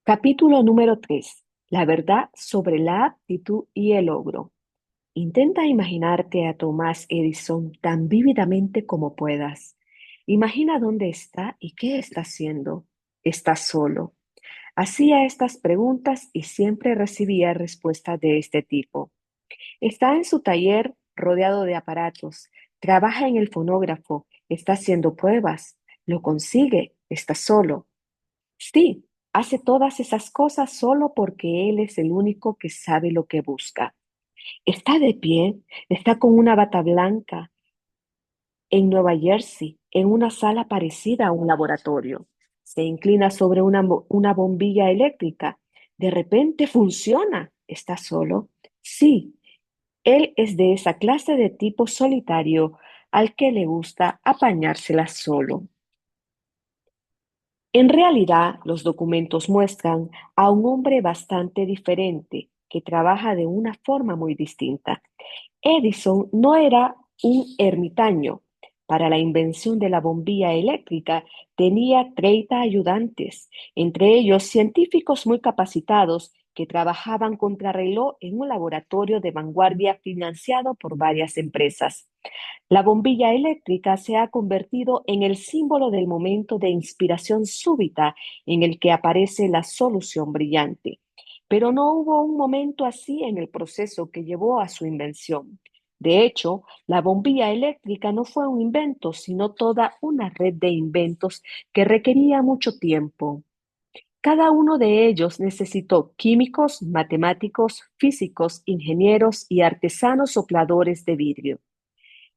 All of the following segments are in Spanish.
Capítulo número 3. La verdad sobre la aptitud y el logro. Intenta imaginarte a Thomas Edison tan vívidamente como puedas. Imagina dónde está y qué está haciendo. Está solo. Hacía estas preguntas y siempre recibía respuestas de este tipo. Está en su taller rodeado de aparatos. Trabaja en el fonógrafo. Está haciendo pruebas. Lo consigue. Está solo. Sí, hace todas esas cosas solo porque él es el único que sabe lo que busca. Está de pie, está con una bata blanca en Nueva Jersey, en una sala parecida a un laboratorio. Se inclina sobre una bombilla eléctrica. De repente funciona. ¿Está solo? Sí, él es de esa clase de tipo solitario al que le gusta apañársela solo. En realidad, los documentos muestran a un hombre bastante diferente que trabaja de una forma muy distinta. Edison no era un ermitaño. Para la invención de la bombilla eléctrica tenía 30 ayudantes, entre ellos científicos muy capacitados que trabajaban contrarreloj en un laboratorio de vanguardia financiado por varias empresas. La bombilla eléctrica se ha convertido en el símbolo del momento de inspiración súbita en el que aparece la solución brillante. Pero no hubo un momento así en el proceso que llevó a su invención. De hecho, la bombilla eléctrica no fue un invento, sino toda una red de inventos que requería mucho tiempo. Cada uno de ellos necesitó químicos, matemáticos, físicos, ingenieros y artesanos sopladores de vidrio.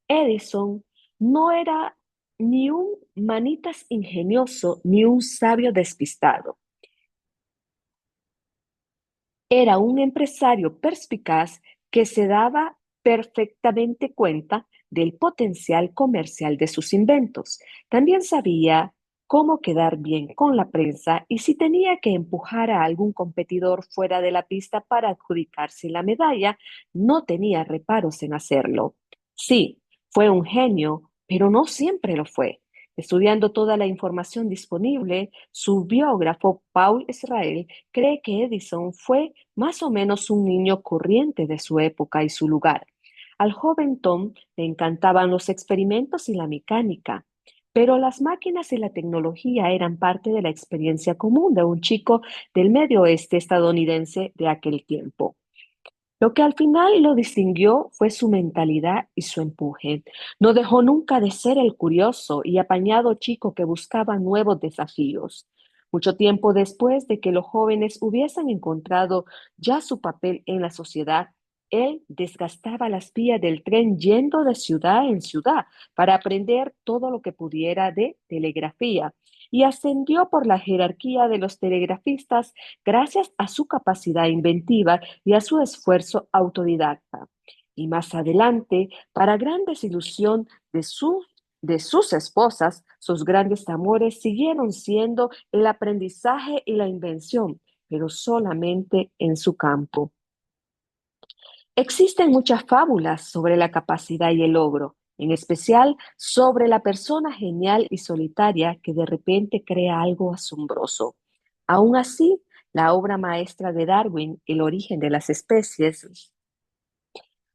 Edison no era ni un manitas ingenioso ni un sabio despistado. Era un empresario perspicaz que se daba perfectamente cuenta del potencial comercial de sus inventos. También sabía cómo quedar bien con la prensa y si tenía que empujar a algún competidor fuera de la pista para adjudicarse la medalla, no tenía reparos en hacerlo. Sí, fue un genio, pero no siempre lo fue. Estudiando toda la información disponible, su biógrafo Paul Israel cree que Edison fue más o menos un niño corriente de su época y su lugar. Al joven Tom le encantaban los experimentos y la mecánica, pero las máquinas y la tecnología eran parte de la experiencia común de un chico del medio oeste estadounidense de aquel tiempo. Lo que al final lo distinguió fue su mentalidad y su empuje. No dejó nunca de ser el curioso y apañado chico que buscaba nuevos desafíos. Mucho tiempo después de que los jóvenes hubiesen encontrado ya su papel en la sociedad, él desgastaba las vías del tren yendo de ciudad en ciudad para aprender todo lo que pudiera de telegrafía y ascendió por la jerarquía de los telegrafistas gracias a su capacidad inventiva y a su esfuerzo autodidacta. Y más adelante, para gran desilusión de sus esposas, sus grandes amores siguieron siendo el aprendizaje y la invención, pero solamente en su campo. Existen muchas fábulas sobre la capacidad y el logro, en especial sobre la persona genial y solitaria que de repente crea algo asombroso. Aún así, la obra maestra de Darwin, El origen de las especies,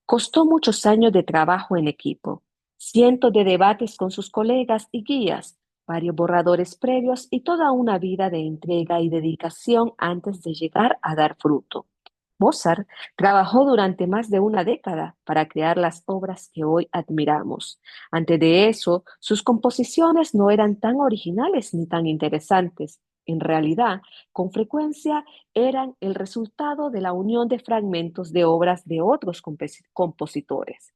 costó muchos años de trabajo en equipo, cientos de debates con sus colegas y guías, varios borradores previos y toda una vida de entrega y dedicación antes de llegar a dar fruto. Mozart trabajó durante más de una década para crear las obras que hoy admiramos. Antes de eso, sus composiciones no eran tan originales ni tan interesantes. En realidad, con frecuencia eran el resultado de la unión de fragmentos de obras de otros compositores.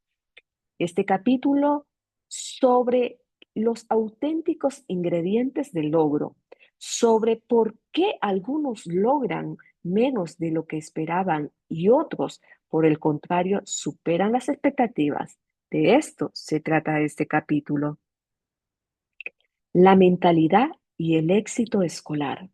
Este capítulo sobre los auténticos ingredientes del logro, sobre por qué algunos logran menos de lo que esperaban y otros, por el contrario, superan las expectativas. De esto se trata este capítulo. La mentalidad y el éxito escolar.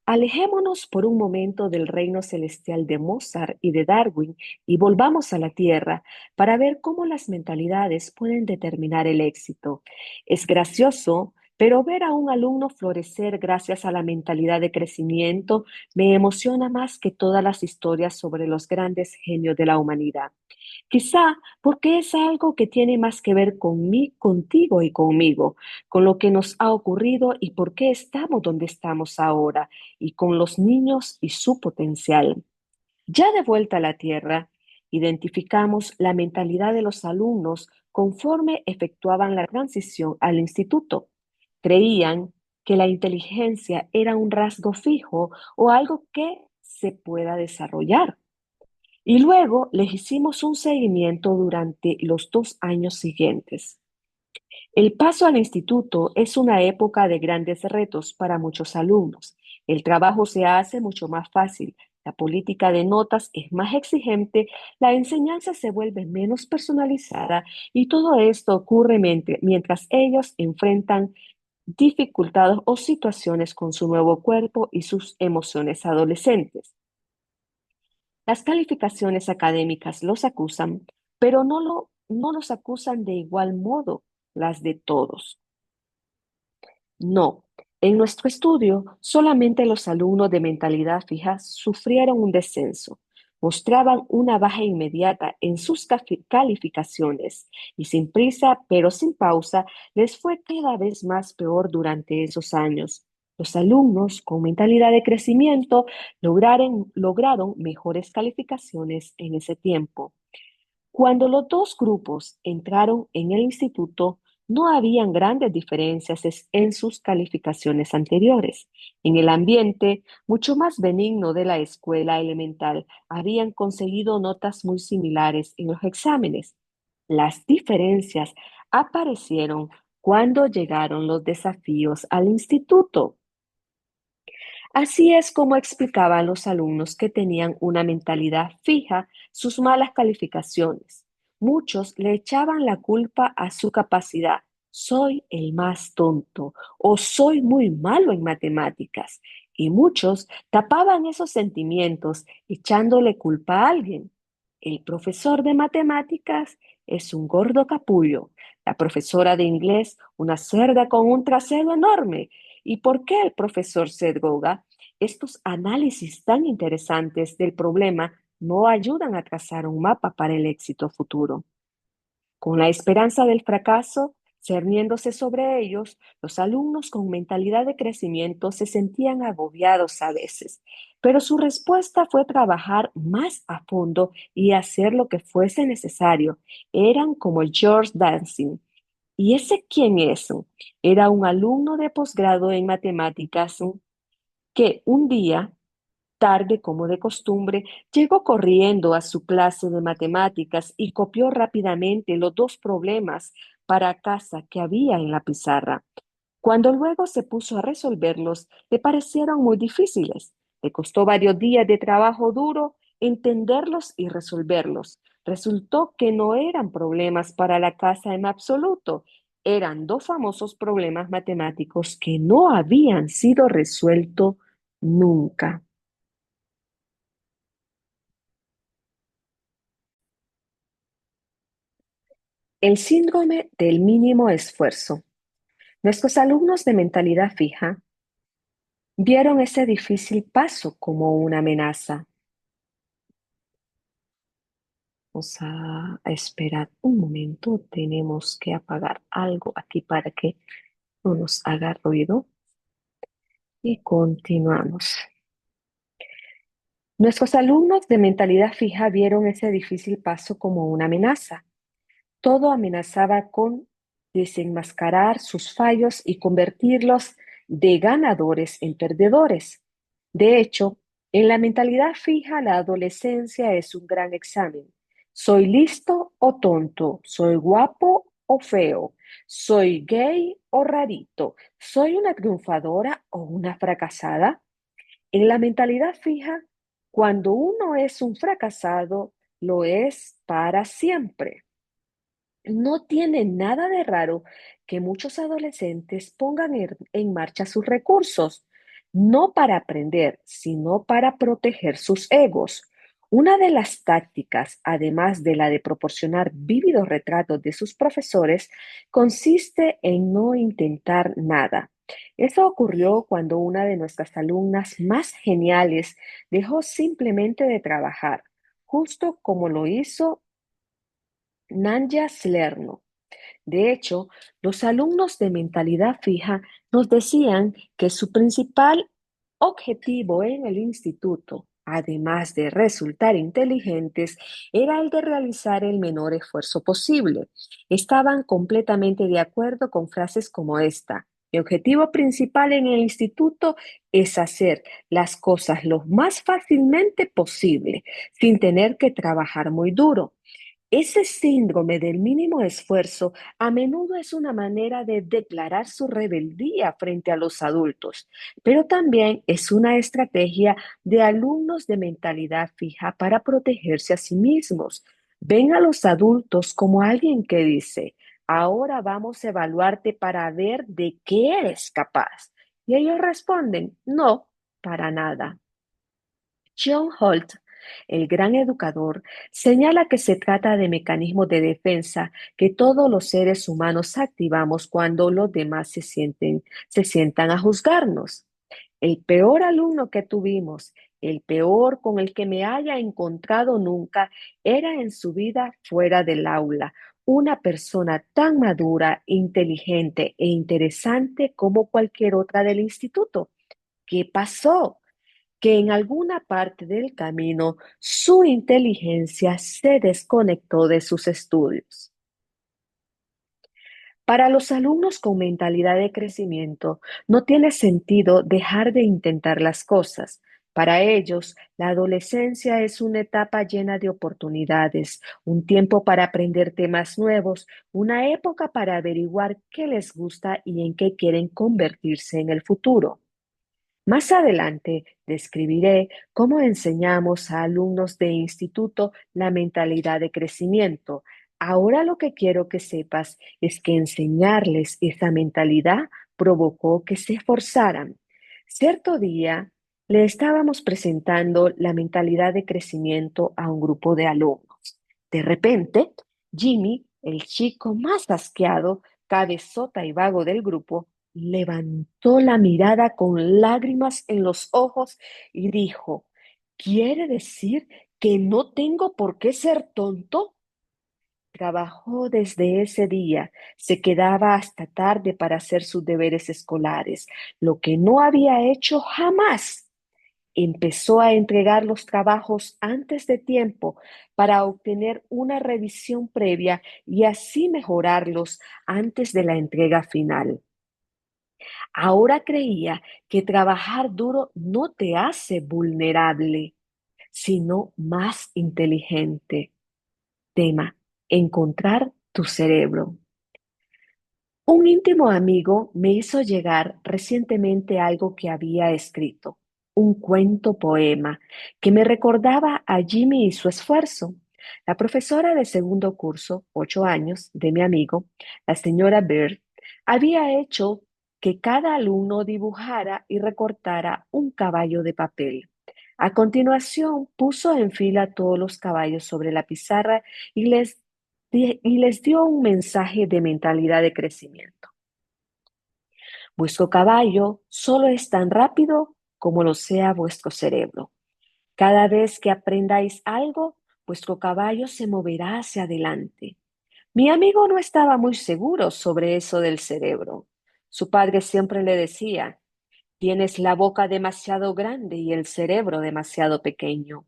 Alejémonos por un momento del reino celestial de Mozart y de Darwin y volvamos a la Tierra para ver cómo las mentalidades pueden determinar el éxito. Es gracioso Pero ver a un alumno florecer gracias a la mentalidad de crecimiento me emociona más que todas las historias sobre los grandes genios de la humanidad. Quizá porque es algo que tiene más que ver con mí, contigo y conmigo, con lo que nos ha ocurrido y por qué estamos donde estamos ahora, y con los niños y su potencial. Ya de vuelta a la Tierra, identificamos la mentalidad de los alumnos conforme efectuaban la transición al instituto. Creían que la inteligencia era un rasgo fijo o algo que se pueda desarrollar. Y luego les hicimos un seguimiento durante los 2 años siguientes. El paso al instituto es una época de grandes retos para muchos alumnos. El trabajo se hace mucho más fácil, la política de notas es más exigente, la enseñanza se vuelve menos personalizada y todo esto ocurre mientras ellos enfrentan dificultades o situaciones con su nuevo cuerpo y sus emociones adolescentes. Las calificaciones académicas los acusan, pero no los acusan de igual modo las de todos. No, en nuestro estudio solamente los alumnos de mentalidad fija sufrieron un descenso, mostraban una baja inmediata en sus calificaciones y sin prisa pero sin pausa les fue cada vez más peor durante esos años. Los alumnos con mentalidad de crecimiento lograron mejores calificaciones en ese tiempo. Cuando los dos grupos entraron en el instituto, no habían grandes diferencias en sus calificaciones anteriores. En el ambiente mucho más benigno de la escuela elemental, habían conseguido notas muy similares en los exámenes. Las diferencias aparecieron cuando llegaron los desafíos al instituto. Así es como explicaban los alumnos que tenían una mentalidad fija sus malas calificaciones. Muchos le echaban la culpa a su capacidad. Soy el más tonto o soy muy malo en matemáticas. Y muchos tapaban esos sentimientos echándole culpa a alguien. El profesor de matemáticas es un gordo capullo. La profesora de inglés, una cerda con un trasero enorme. ¿Y por qué el profesor se droga? Estos análisis tan interesantes del problema no ayudan a trazar un mapa para el éxito futuro. Con la esperanza del fracaso cerniéndose sobre ellos, los alumnos con mentalidad de crecimiento se sentían agobiados a veces, pero su respuesta fue trabajar más a fondo y hacer lo que fuese necesario. Eran como George Dancing. ¿Y ese quién es? Era un alumno de posgrado en matemáticas que un día, tarde como de costumbre, llegó corriendo a su clase de matemáticas y copió rápidamente los dos problemas para casa que había en la pizarra. Cuando luego se puso a resolverlos, le parecieron muy difíciles. Le costó varios días de trabajo duro entenderlos y resolverlos. Resultó que no eran problemas para la casa en absoluto. Eran dos famosos problemas matemáticos que no habían sido resueltos nunca. El síndrome del mínimo esfuerzo. Nuestros alumnos de mentalidad fija vieron ese difícil paso como una amenaza. Vamos a esperar un momento. Tenemos que apagar algo aquí para que no nos haga ruido. Y continuamos. Nuestros alumnos de mentalidad fija vieron ese difícil paso como una amenaza. Todo amenazaba con desenmascarar sus fallos y convertirlos de ganadores en perdedores. De hecho, en la mentalidad fija, la adolescencia es un gran examen. ¿Soy listo o tonto? ¿Soy guapo o feo? ¿Soy gay o rarito? ¿Soy una triunfadora o una fracasada? En la mentalidad fija, cuando uno es un fracasado, lo es para siempre. No tiene nada de raro que muchos adolescentes pongan en marcha sus recursos, no para aprender, sino para proteger sus egos. Una de las tácticas, además de la de proporcionar vívidos retratos de sus profesores, consiste en no intentar nada. Eso ocurrió cuando una de nuestras alumnas más geniales dejó simplemente de trabajar, justo como lo hizo Nanja Salerno. De hecho, los alumnos de mentalidad fija nos decían que su principal objetivo en el instituto, además de resultar inteligentes, era el de realizar el menor esfuerzo posible. Estaban completamente de acuerdo con frases como esta. Mi objetivo principal en el instituto es hacer las cosas lo más fácilmente posible, sin tener que trabajar muy duro. Ese síndrome del mínimo esfuerzo a menudo es una manera de declarar su rebeldía frente a los adultos, pero también es una estrategia de alumnos de mentalidad fija para protegerse a sí mismos. Ven a los adultos como alguien que dice, ahora vamos a evaluarte para ver de qué eres capaz. Y ellos responden, no, para nada. John Holt, el gran educador, señala que se trata de mecanismos de defensa que todos los seres humanos activamos cuando los demás se sientan a juzgarnos. El peor alumno que tuvimos, el peor con el que me haya encontrado nunca, era en su vida fuera del aula, una persona tan madura, inteligente e interesante como cualquier otra del instituto. ¿Qué pasó? Que en alguna parte del camino su inteligencia se desconectó de sus estudios. Para los alumnos con mentalidad de crecimiento, no tiene sentido dejar de intentar las cosas. Para ellos, la adolescencia es una etapa llena de oportunidades, un tiempo para aprender temas nuevos, una época para averiguar qué les gusta y en qué quieren convertirse en el futuro. Más adelante describiré cómo enseñamos a alumnos de instituto la mentalidad de crecimiento. Ahora lo que quiero que sepas es que enseñarles esa mentalidad provocó que se esforzaran. Cierto día le estábamos presentando la mentalidad de crecimiento a un grupo de alumnos. De repente, Jimmy, el chico más asqueado, cabezota y vago del grupo, levantó la mirada con lágrimas en los ojos y dijo, ¿quiere decir que no tengo por qué ser tonto? Trabajó desde ese día, se quedaba hasta tarde para hacer sus deberes escolares, lo que no había hecho jamás. Empezó a entregar los trabajos antes de tiempo para obtener una revisión previa y así mejorarlos antes de la entrega final. Ahora creía que trabajar duro no te hace vulnerable, sino más inteligente. Tema, encontrar tu cerebro. Un íntimo amigo me hizo llegar recientemente algo que había escrito, un cuento poema que me recordaba a Jimmy y su esfuerzo. La profesora de segundo curso, 8 años, de mi amigo, la señora Bird, había hecho que cada alumno dibujara y recortara un caballo de papel. A continuación, puso en fila todos los caballos sobre la pizarra y les dio un mensaje de mentalidad de crecimiento. Vuestro caballo solo es tan rápido como lo sea vuestro cerebro. Cada vez que aprendáis algo, vuestro caballo se moverá hacia adelante. Mi amigo no estaba muy seguro sobre eso del cerebro. Su padre siempre le decía, tienes la boca demasiado grande y el cerebro demasiado pequeño.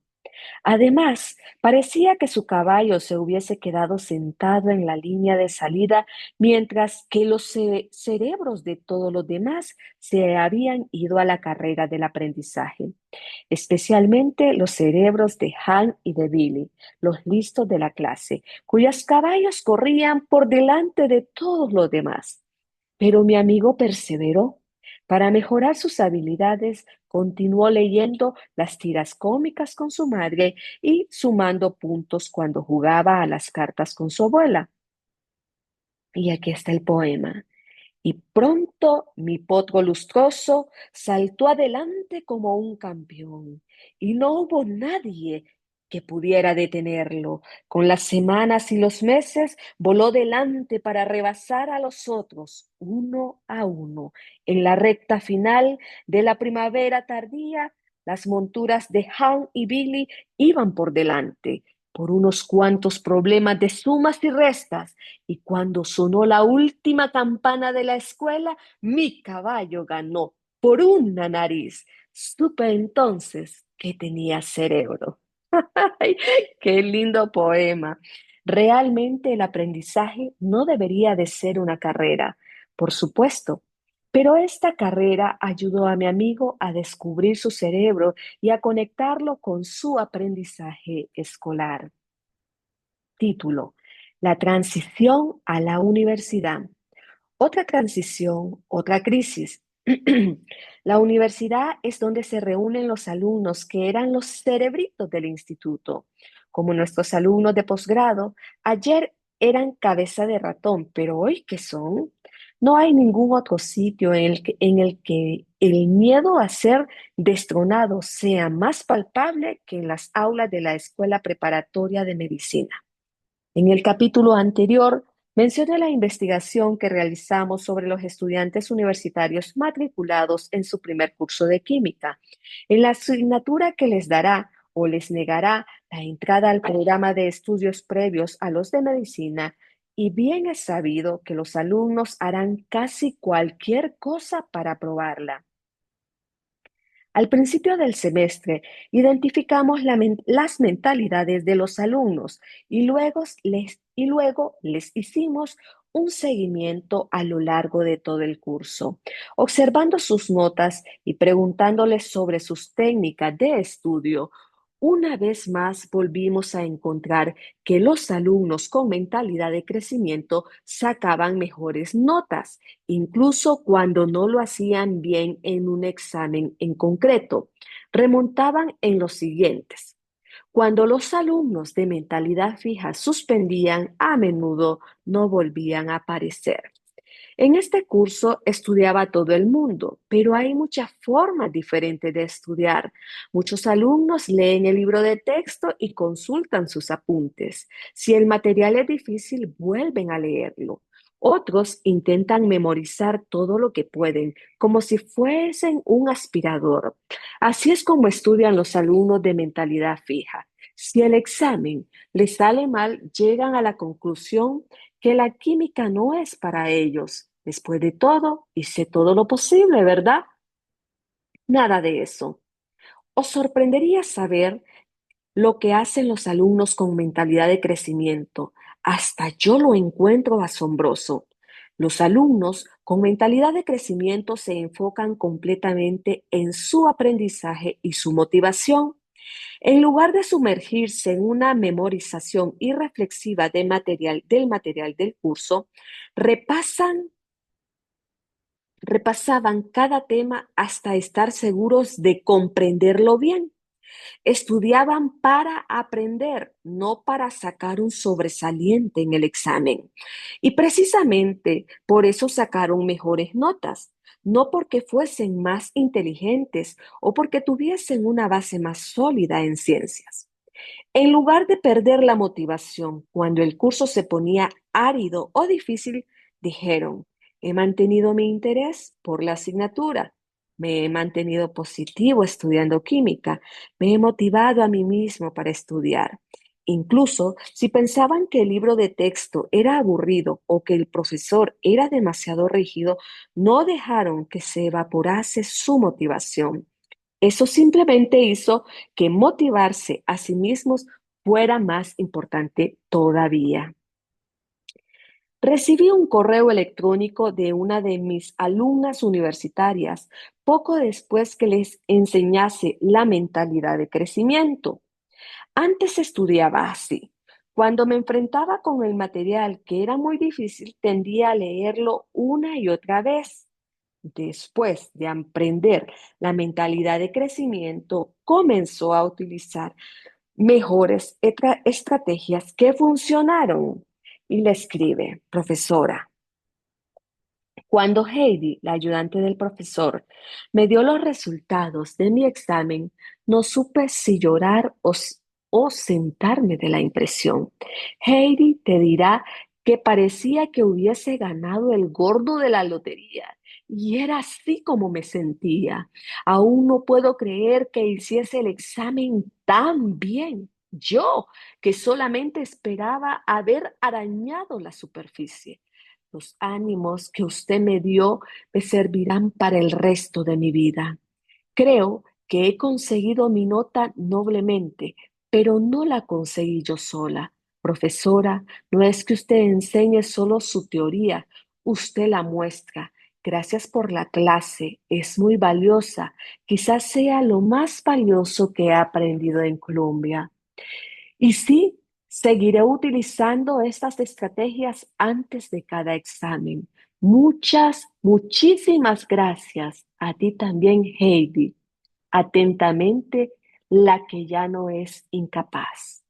Además, parecía que su caballo se hubiese quedado sentado en la línea de salida, mientras que los cerebros de todos los demás se habían ido a la carrera del aprendizaje, especialmente los cerebros de Han y de Billy, los listos de la clase, cuyos caballos corrían por delante de todos los demás. Pero mi amigo perseveró. Para mejorar sus habilidades, continuó leyendo las tiras cómicas con su madre y sumando puntos cuando jugaba a las cartas con su abuela. Y aquí está el poema. Y pronto mi potro lustroso saltó adelante como un campeón, y no hubo nadie que pudiera detenerlo. Con las semanas y los meses voló delante para rebasar a los otros, uno a uno. En la recta final de la primavera tardía, las monturas de Han y Billy iban por delante, por unos cuantos problemas de sumas y restas, y cuando sonó la última campana de la escuela, mi caballo ganó por una nariz. Supe entonces que tenía cerebro. Ay, qué lindo poema. Realmente el aprendizaje no debería de ser una carrera, por supuesto, pero esta carrera ayudó a mi amigo a descubrir su cerebro y a conectarlo con su aprendizaje escolar. Título: La transición a la universidad. Otra transición, otra crisis. La universidad es donde se reúnen los alumnos que eran los cerebritos del instituto. Como nuestros alumnos de posgrado, ayer eran cabeza de ratón, pero hoy ¿qué son? No hay ningún otro sitio en el que el miedo a ser destronado sea más palpable que en las aulas de la escuela preparatoria de medicina. En el capítulo anterior mencioné la investigación que realizamos sobre los estudiantes universitarios matriculados en su primer curso de química, en la asignatura que les dará o les negará la entrada al programa de estudios previos a los de medicina, y bien es sabido que los alumnos harán casi cualquier cosa para aprobarla. Al principio del semestre, identificamos las mentalidades de los alumnos y luego les hicimos un seguimiento a lo largo de todo el curso, observando sus notas y preguntándoles sobre sus técnicas de estudio. Una vez más volvimos a encontrar que los alumnos con mentalidad de crecimiento sacaban mejores notas, incluso cuando no lo hacían bien en un examen en concreto. Remontaban en los siguientes. Cuando los alumnos de mentalidad fija suspendían, a menudo no volvían a aparecer. En este curso estudiaba todo el mundo, pero hay muchas formas diferentes de estudiar. Muchos alumnos leen el libro de texto y consultan sus apuntes. Si el material es difícil, vuelven a leerlo. Otros intentan memorizar todo lo que pueden, como si fuesen un aspirador. Así es como estudian los alumnos de mentalidad fija. Si el examen les sale mal, llegan a la conclusión que la química no es para ellos. Después de todo, hice todo lo posible, ¿verdad? Nada de eso. Os sorprendería saber lo que hacen los alumnos con mentalidad de crecimiento. Hasta yo lo encuentro asombroso. Los alumnos con mentalidad de crecimiento se enfocan completamente en su aprendizaje y su motivación. En lugar de sumergirse en una memorización irreflexiva del material del curso, repasan, repasaban cada tema hasta estar seguros de comprenderlo bien. Estudiaban para aprender, no para sacar un sobresaliente en el examen. Y precisamente por eso sacaron mejores notas, no porque fuesen más inteligentes o porque tuviesen una base más sólida en ciencias. En lugar de perder la motivación cuando el curso se ponía árido o difícil, dijeron: he mantenido mi interés por la asignatura, me he mantenido positivo estudiando química, me he motivado a mí mismo para estudiar. Incluso si pensaban que el libro de texto era aburrido o que el profesor era demasiado rígido, no dejaron que se evaporase su motivación. Eso simplemente hizo que motivarse a sí mismos fuera más importante todavía. Recibí un correo electrónico de una de mis alumnas universitarias poco después que les enseñase la mentalidad de crecimiento. Antes estudiaba así. Cuando me enfrentaba con el material que era muy difícil, tendía a leerlo una y otra vez. Después de aprender la mentalidad de crecimiento, comenzó a utilizar mejores estrategias que funcionaron. Y le escribe: profesora, cuando Heidi, la ayudante del profesor, me dio los resultados de mi examen, no supe si llorar o sentarme de la impresión. Heidi te dirá que parecía que hubiese ganado el gordo de la lotería. Y era así como me sentía. Aún no puedo creer que hiciese el examen tan bien. Yo, que solamente esperaba haber arañado la superficie. Los ánimos que usted me dio me servirán para el resto de mi vida. Creo que he conseguido mi nota noblemente, pero no la conseguí yo sola. Profesora, no es que usted enseñe solo su teoría, usted la muestra. Gracias por la clase, es muy valiosa. Quizás sea lo más valioso que he aprendido en Colombia. Y sí, seguiré utilizando estas estrategias antes de cada examen. Muchísimas gracias. A ti también, Heidi. Atentamente, la que ya no es incapaz.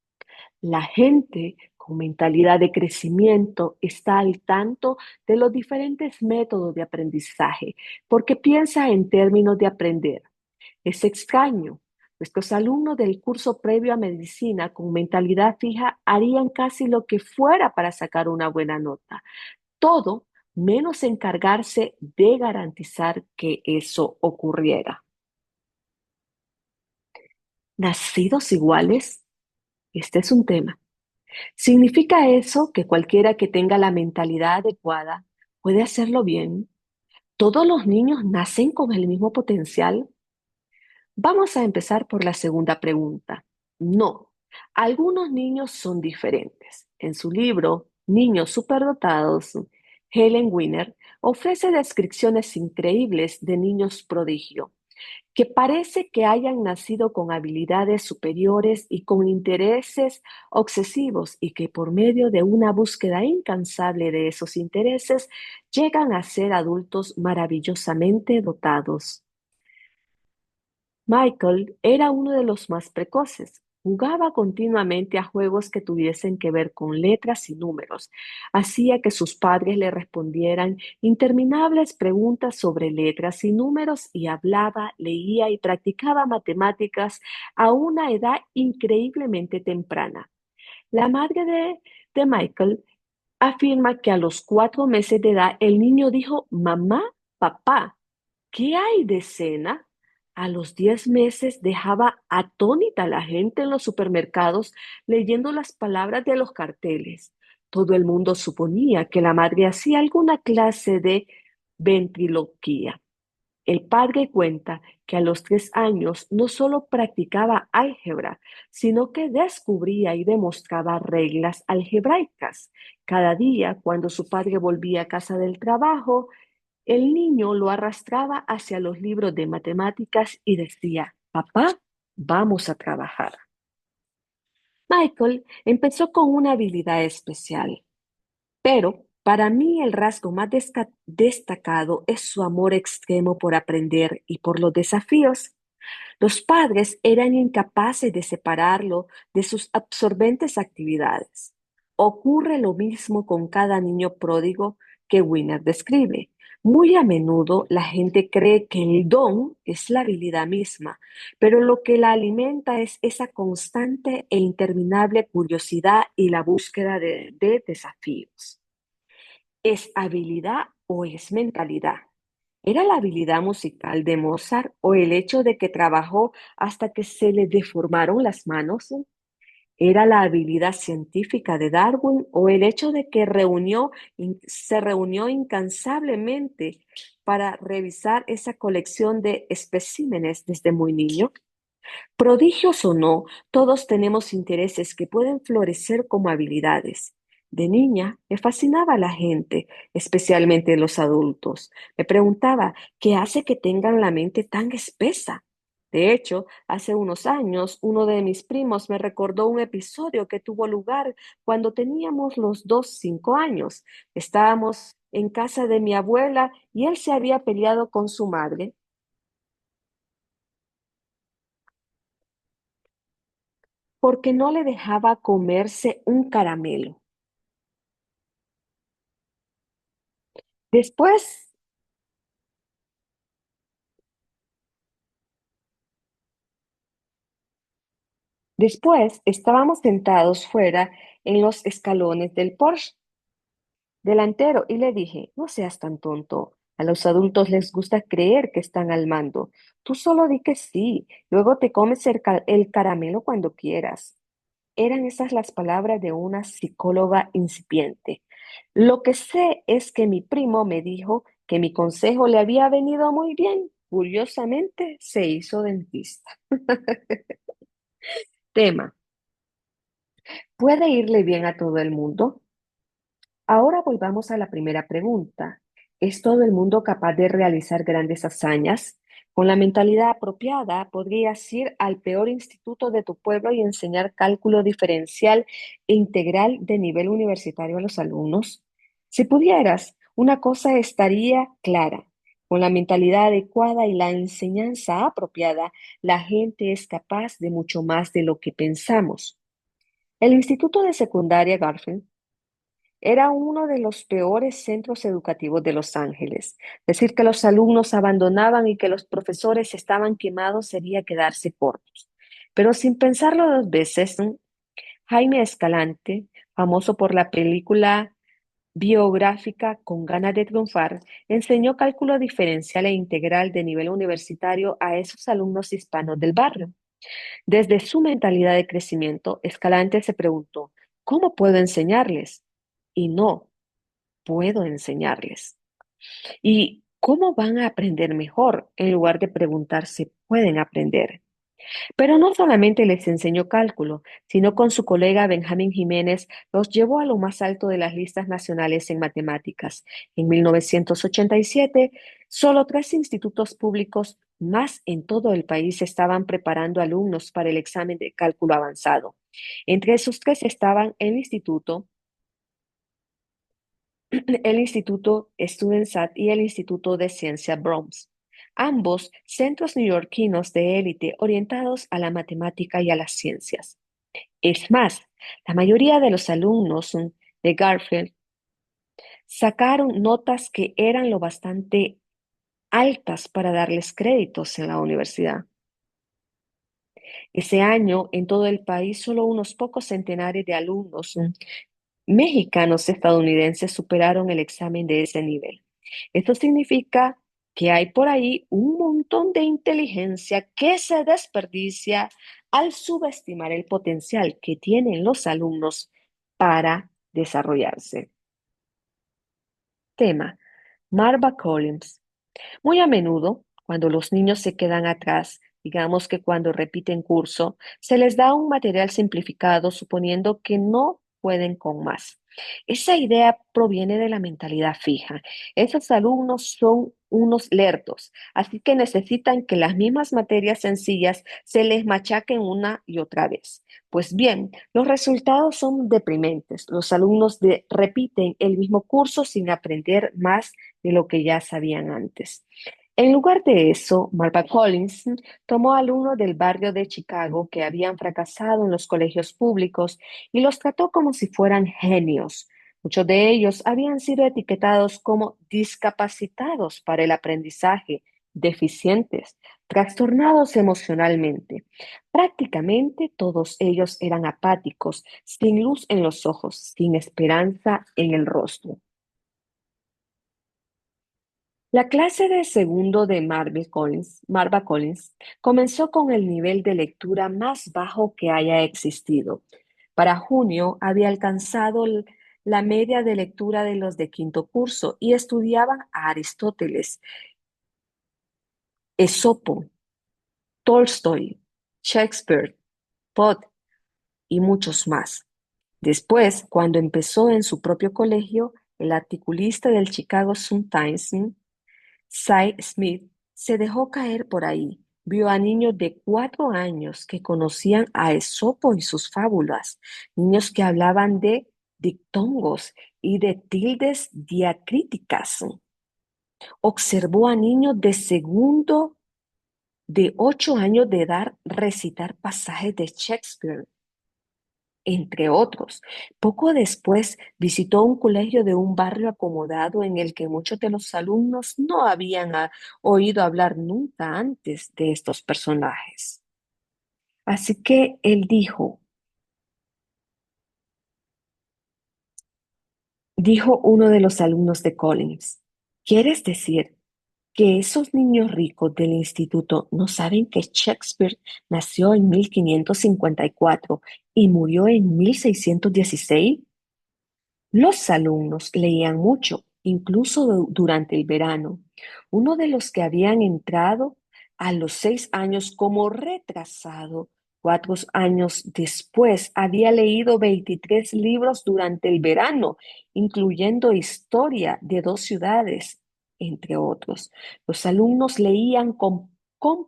La gente con mentalidad de crecimiento está al tanto de los diferentes métodos de aprendizaje porque piensa en términos de aprender. Es extraño. Nuestros alumnos del curso previo a medicina con mentalidad fija harían casi lo que fuera para sacar una buena nota. Todo menos encargarse de garantizar que eso ocurriera. ¿Nacidos iguales? Este es un tema. ¿Significa eso que cualquiera que tenga la mentalidad adecuada puede hacerlo bien? ¿Todos los niños nacen con el mismo potencial? Vamos a empezar por la segunda pregunta. No, algunos niños son diferentes. En su libro, Niños superdotados, Helen Winner ofrece descripciones increíbles de niños prodigio que parece que hayan nacido con habilidades superiores y con intereses obsesivos y que por medio de una búsqueda incansable de esos intereses llegan a ser adultos maravillosamente dotados. Michael era uno de los más precoces. Jugaba continuamente a juegos que tuviesen que ver con letras y números. Hacía que sus padres le respondieran interminables preguntas sobre letras y números y hablaba, leía y practicaba matemáticas a una edad increíblemente temprana. La madre de Michael afirma que a los 4 meses de edad el niño dijo, mamá, papá. ¿Qué hay de cena? A los 10 meses dejaba atónita a la gente en los supermercados leyendo las palabras de los carteles. Todo el mundo suponía que la madre hacía alguna clase de ventriloquía. El padre cuenta que a los 3 años no solo practicaba álgebra, sino que descubría y demostraba reglas algebraicas. Cada día, cuando su padre volvía a casa del trabajo, el niño lo arrastraba hacia los libros de matemáticas y decía, papá, vamos a trabajar. Michael empezó con una habilidad especial, pero para mí el rasgo más destacado es su amor extremo por aprender y por los desafíos. Los padres eran incapaces de separarlo de sus absorbentes actividades. Ocurre lo mismo con cada niño pródigo que Winner describe. Muy a menudo la gente cree que el don es la habilidad misma, pero lo que la alimenta es esa constante e interminable curiosidad y la búsqueda de desafíos. ¿Es habilidad o es mentalidad? ¿Era la habilidad musical de Mozart o el hecho de que trabajó hasta que se le deformaron las manos? ¿Era la habilidad científica de Darwin o el hecho de que se reunió incansablemente para revisar esa colección de especímenes desde muy niño? Prodigios o no, todos tenemos intereses que pueden florecer como habilidades. De niña me fascinaba la gente, especialmente los adultos. Me preguntaba, ¿qué hace que tengan la mente tan espesa? De hecho, hace unos años, uno de mis primos me recordó un episodio que tuvo lugar cuando teníamos los dos 5 años. Estábamos en casa de mi abuela y él se había peleado con su madre porque no le dejaba comerse un caramelo. Después, Después estábamos sentados fuera en los escalones del Porsche delantero y le dije, no seas tan tonto. A los adultos les gusta creer que están al mando. Tú solo di que sí, luego te comes el caramelo cuando quieras. Eran esas las palabras de una psicóloga incipiente. Lo que sé es que mi primo me dijo que mi consejo le había venido muy bien. Curiosamente, se hizo dentista. Tema. ¿Puede irle bien a todo el mundo? Ahora volvamos a la primera pregunta. ¿Es todo el mundo capaz de realizar grandes hazañas? Con la mentalidad apropiada, podrías ir al peor instituto de tu pueblo y enseñar cálculo diferencial e integral de nivel universitario a los alumnos. Si pudieras, una cosa estaría clara. Con la mentalidad adecuada y la enseñanza apropiada, la gente es capaz de mucho más de lo que pensamos. El Instituto de Secundaria Garfield era uno de los peores centros educativos de Los Ángeles. Decir que los alumnos abandonaban y que los profesores estaban quemados sería quedarse cortos. Pero sin pensarlo dos veces, Jaime Escalante, famoso por la película biográfica Con ganas de triunfar, enseñó cálculo diferencial e integral de nivel universitario a esos alumnos hispanos del barrio. Desde su mentalidad de crecimiento, Escalante se preguntó, ¿cómo puedo enseñarles? Y no, puedo enseñarles. ¿Y cómo van a aprender mejor en lugar de preguntarse, pueden aprender? Pero no solamente les enseñó cálculo, sino con su colega Benjamín Jiménez los llevó a lo más alto de las listas nacionales en matemáticas. En 1987, solo tres institutos públicos más en todo el país estaban preparando alumnos para el examen de cálculo avanzado. Entre esos tres estaban el Instituto StudentSat y el Instituto de Ciencia Broms, ambos centros neoyorquinos de élite orientados a la matemática y a las ciencias. Es más, la mayoría de los alumnos de Garfield sacaron notas que eran lo bastante altas para darles créditos en la universidad. Ese año, en todo el país, solo unos pocos centenares de alumnos mexicanos estadounidenses superaron el examen de ese nivel. Esto significa que hay por ahí un montón de inteligencia que se desperdicia al subestimar el potencial que tienen los alumnos para desarrollarse. Tema: Marva Collins. Muy a menudo, cuando los niños se quedan atrás, digamos que cuando repiten curso, se les da un material simplificado suponiendo que no pueden con más. Esa idea proviene de la mentalidad fija. Esos alumnos son unos lerdos, así que necesitan que las mismas materias sencillas se les machaquen una y otra vez. Pues bien, los resultados son deprimentes. Los alumnos repiten el mismo curso sin aprender más de lo que ya sabían antes. En lugar de eso, Marva Collins tomó alumnos del barrio de Chicago que habían fracasado en los colegios públicos y los trató como si fueran genios. Muchos de ellos habían sido etiquetados como discapacitados para el aprendizaje, deficientes, trastornados emocionalmente. Prácticamente todos ellos eran apáticos, sin luz en los ojos, sin esperanza en el rostro. La clase de segundo de Marva Collins comenzó con el nivel de lectura más bajo que haya existido. Para junio había alcanzado la media de lectura de los de quinto curso y estudiaban a Aristóteles, Esopo, Tolstoy, Shakespeare, Poe y muchos más. Después, cuando empezó en su propio colegio, el articulista del Chicago Sun-Times, Cy Smith, se dejó caer por ahí. Vio a niños de 4 años que conocían a Esopo y sus fábulas, niños que hablaban de dictongos y de tildes diacríticas. Observó a niños de segundo de 8 años de edad recitar pasajes de Shakespeare, entre otros. Poco después visitó un colegio de un barrio acomodado en el que muchos de los alumnos no habían oído hablar nunca antes de estos personajes. Así que él dijo uno de los alumnos de Collins, ¿quieres decir que esos niños ricos del instituto no saben que Shakespeare nació en 1554 y murió en 1616? Los alumnos leían mucho, incluso durante el verano. Uno de los que habían entrado a los 6 años como retrasado, 4 años después, había leído 23 libros durante el verano, incluyendo historia de 2 ciudades, entre otros. Los alumnos leían con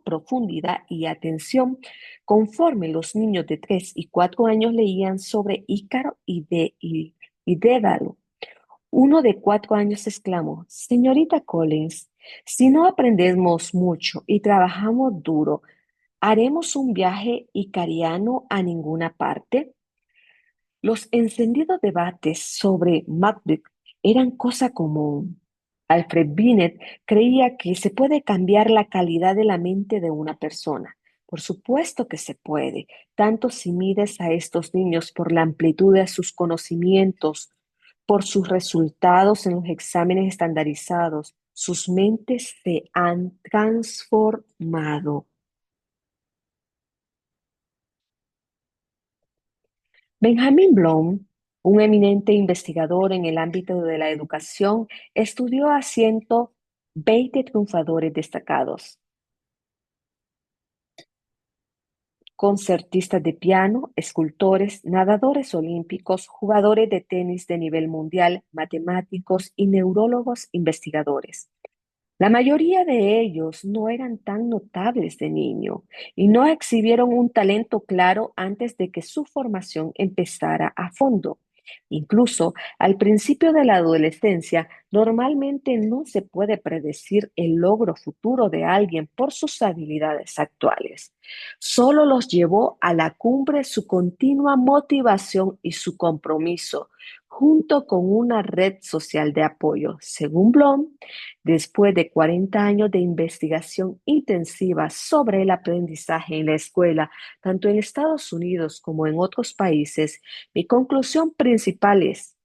profundidad y atención, conforme los niños de 3 y 4 años leían sobre Ícaro y Dédalo. Uno de 4 años exclamó, Señorita Collins, si no aprendemos mucho y trabajamos duro, ¿haremos un viaje icariano a ninguna parte? Los encendidos debates sobre Macbeth eran cosa común. Alfred Binet creía que se puede cambiar la calidad de la mente de una persona. Por supuesto que se puede, tanto si mides a estos niños por la amplitud de sus conocimientos, por sus resultados en los exámenes estandarizados. Sus mentes se han transformado. Benjamin Bloom, un eminente investigador en el ámbito de la educación, estudió a 120 triunfadores destacados, concertistas de piano, escultores, nadadores olímpicos, jugadores de tenis de nivel mundial, matemáticos y neurólogos investigadores. La mayoría de ellos no eran tan notables de niño y no exhibieron un talento claro antes de que su formación empezara a fondo. Incluso al principio de la adolescencia, normalmente no se puede predecir el logro futuro de alguien por sus habilidades actuales. Solo los llevó a la cumbre su continua motivación y su compromiso, junto con una red social de apoyo. Según Blom, después de 40 años de investigación intensiva sobre el aprendizaje en la escuela, tanto en Estados Unidos como en otros países, mi conclusión principal es,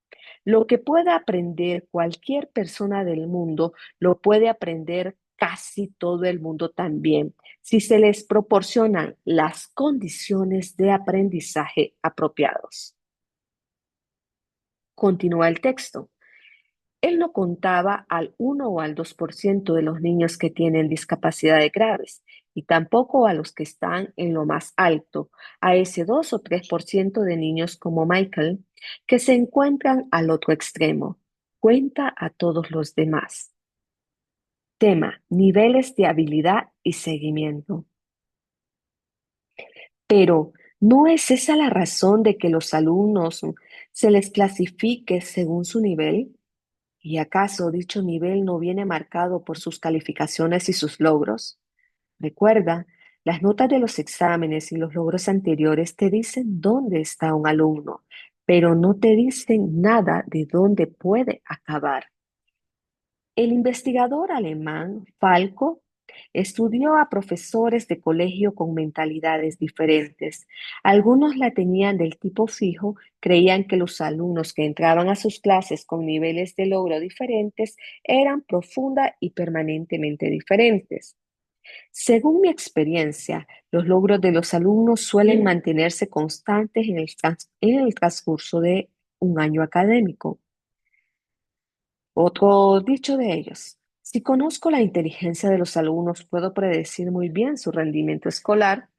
lo que puede aprender cualquier persona del mundo, lo puede aprender casi todo el mundo también, si se les proporcionan las condiciones de aprendizaje apropiados. Continúa el texto. Él no contaba al 1 o al 2% de los niños que tienen discapacidades graves y tampoco a los que están en lo más alto, a ese 2 o 3% de niños como Michael que se encuentran al otro extremo. Cuenta a todos los demás. Tema: niveles de habilidad y seguimiento. Pero, ¿no es esa la razón de que los alumnos se les clasifique según su nivel? ¿Y acaso dicho nivel no viene marcado por sus calificaciones y sus logros? Recuerda, las notas de los exámenes y los logros anteriores te dicen dónde está un alumno, pero no te dicen nada de dónde puede acabar. El investigador alemán Falco estudió a profesores de colegio con mentalidades diferentes. Algunos la tenían del tipo fijo, creían que los alumnos que entraban a sus clases con niveles de logro diferentes eran profunda y permanentemente diferentes. Según mi experiencia, los logros de los alumnos suelen mantenerse constantes en el transcurso de un año académico. Otro dicho de ellos: si conozco la inteligencia de los alumnos, puedo predecir muy bien su rendimiento escolar.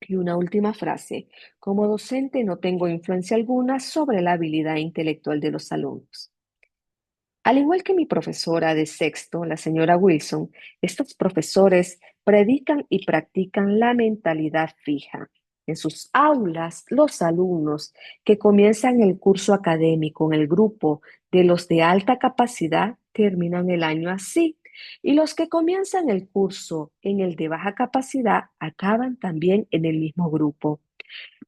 Y una última frase: como docente no tengo influencia alguna sobre la habilidad intelectual de los alumnos. Al igual que mi profesora de sexto, la señora Wilson, estos profesores predican y practican la mentalidad fija. En sus aulas, los alumnos que comienzan el curso académico en el grupo de los de alta capacidad terminan el año así, y los que comienzan el curso en el de baja capacidad acaban también en el mismo grupo.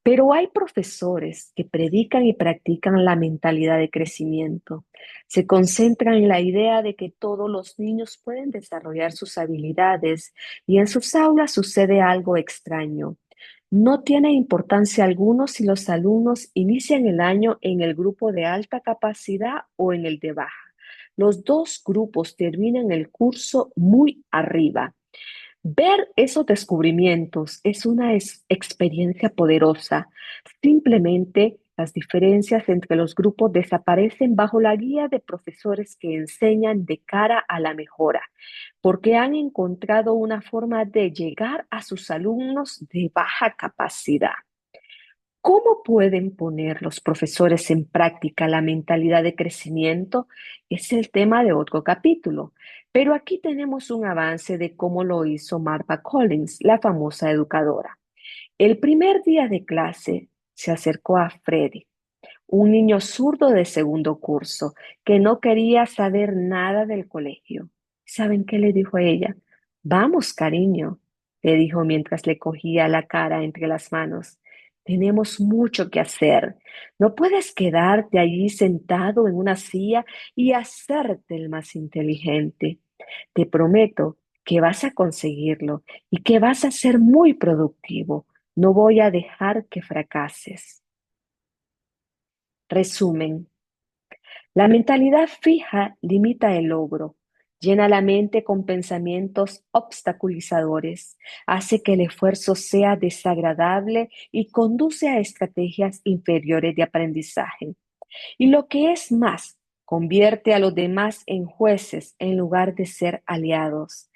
Pero hay profesores que predican y practican la mentalidad de crecimiento. Se concentran en la idea de que todos los niños pueden desarrollar sus habilidades y en sus aulas sucede algo extraño. No tiene importancia alguno si los alumnos inician el año en el grupo de alta capacidad o en el de baja. Los dos grupos terminan el curso muy arriba. Ver esos descubrimientos es una experiencia poderosa. Simplemente las diferencias entre los grupos desaparecen bajo la guía de profesores que enseñan de cara a la mejora, porque han encontrado una forma de llegar a sus alumnos de baja capacidad. ¿Cómo pueden poner los profesores en práctica la mentalidad de crecimiento? Es el tema de otro capítulo, pero aquí tenemos un avance de cómo lo hizo Martha Collins, la famosa educadora. El primer día de clase se acercó a Freddy, un niño zurdo de segundo curso que no quería saber nada del colegio. ¿Saben qué le dijo a ella? Vamos, cariño, le dijo mientras le cogía la cara entre las manos. Tenemos mucho que hacer. No puedes quedarte allí sentado en una silla y hacerte el más inteligente. Te prometo que vas a conseguirlo y que vas a ser muy productivo. No voy a dejar que fracases. Resumen. La mentalidad fija limita el logro, llena la mente con pensamientos obstaculizadores, hace que el esfuerzo sea desagradable y conduce a estrategias inferiores de aprendizaje. Y lo que es más, convierte a los demás en jueces en lugar de ser aliados.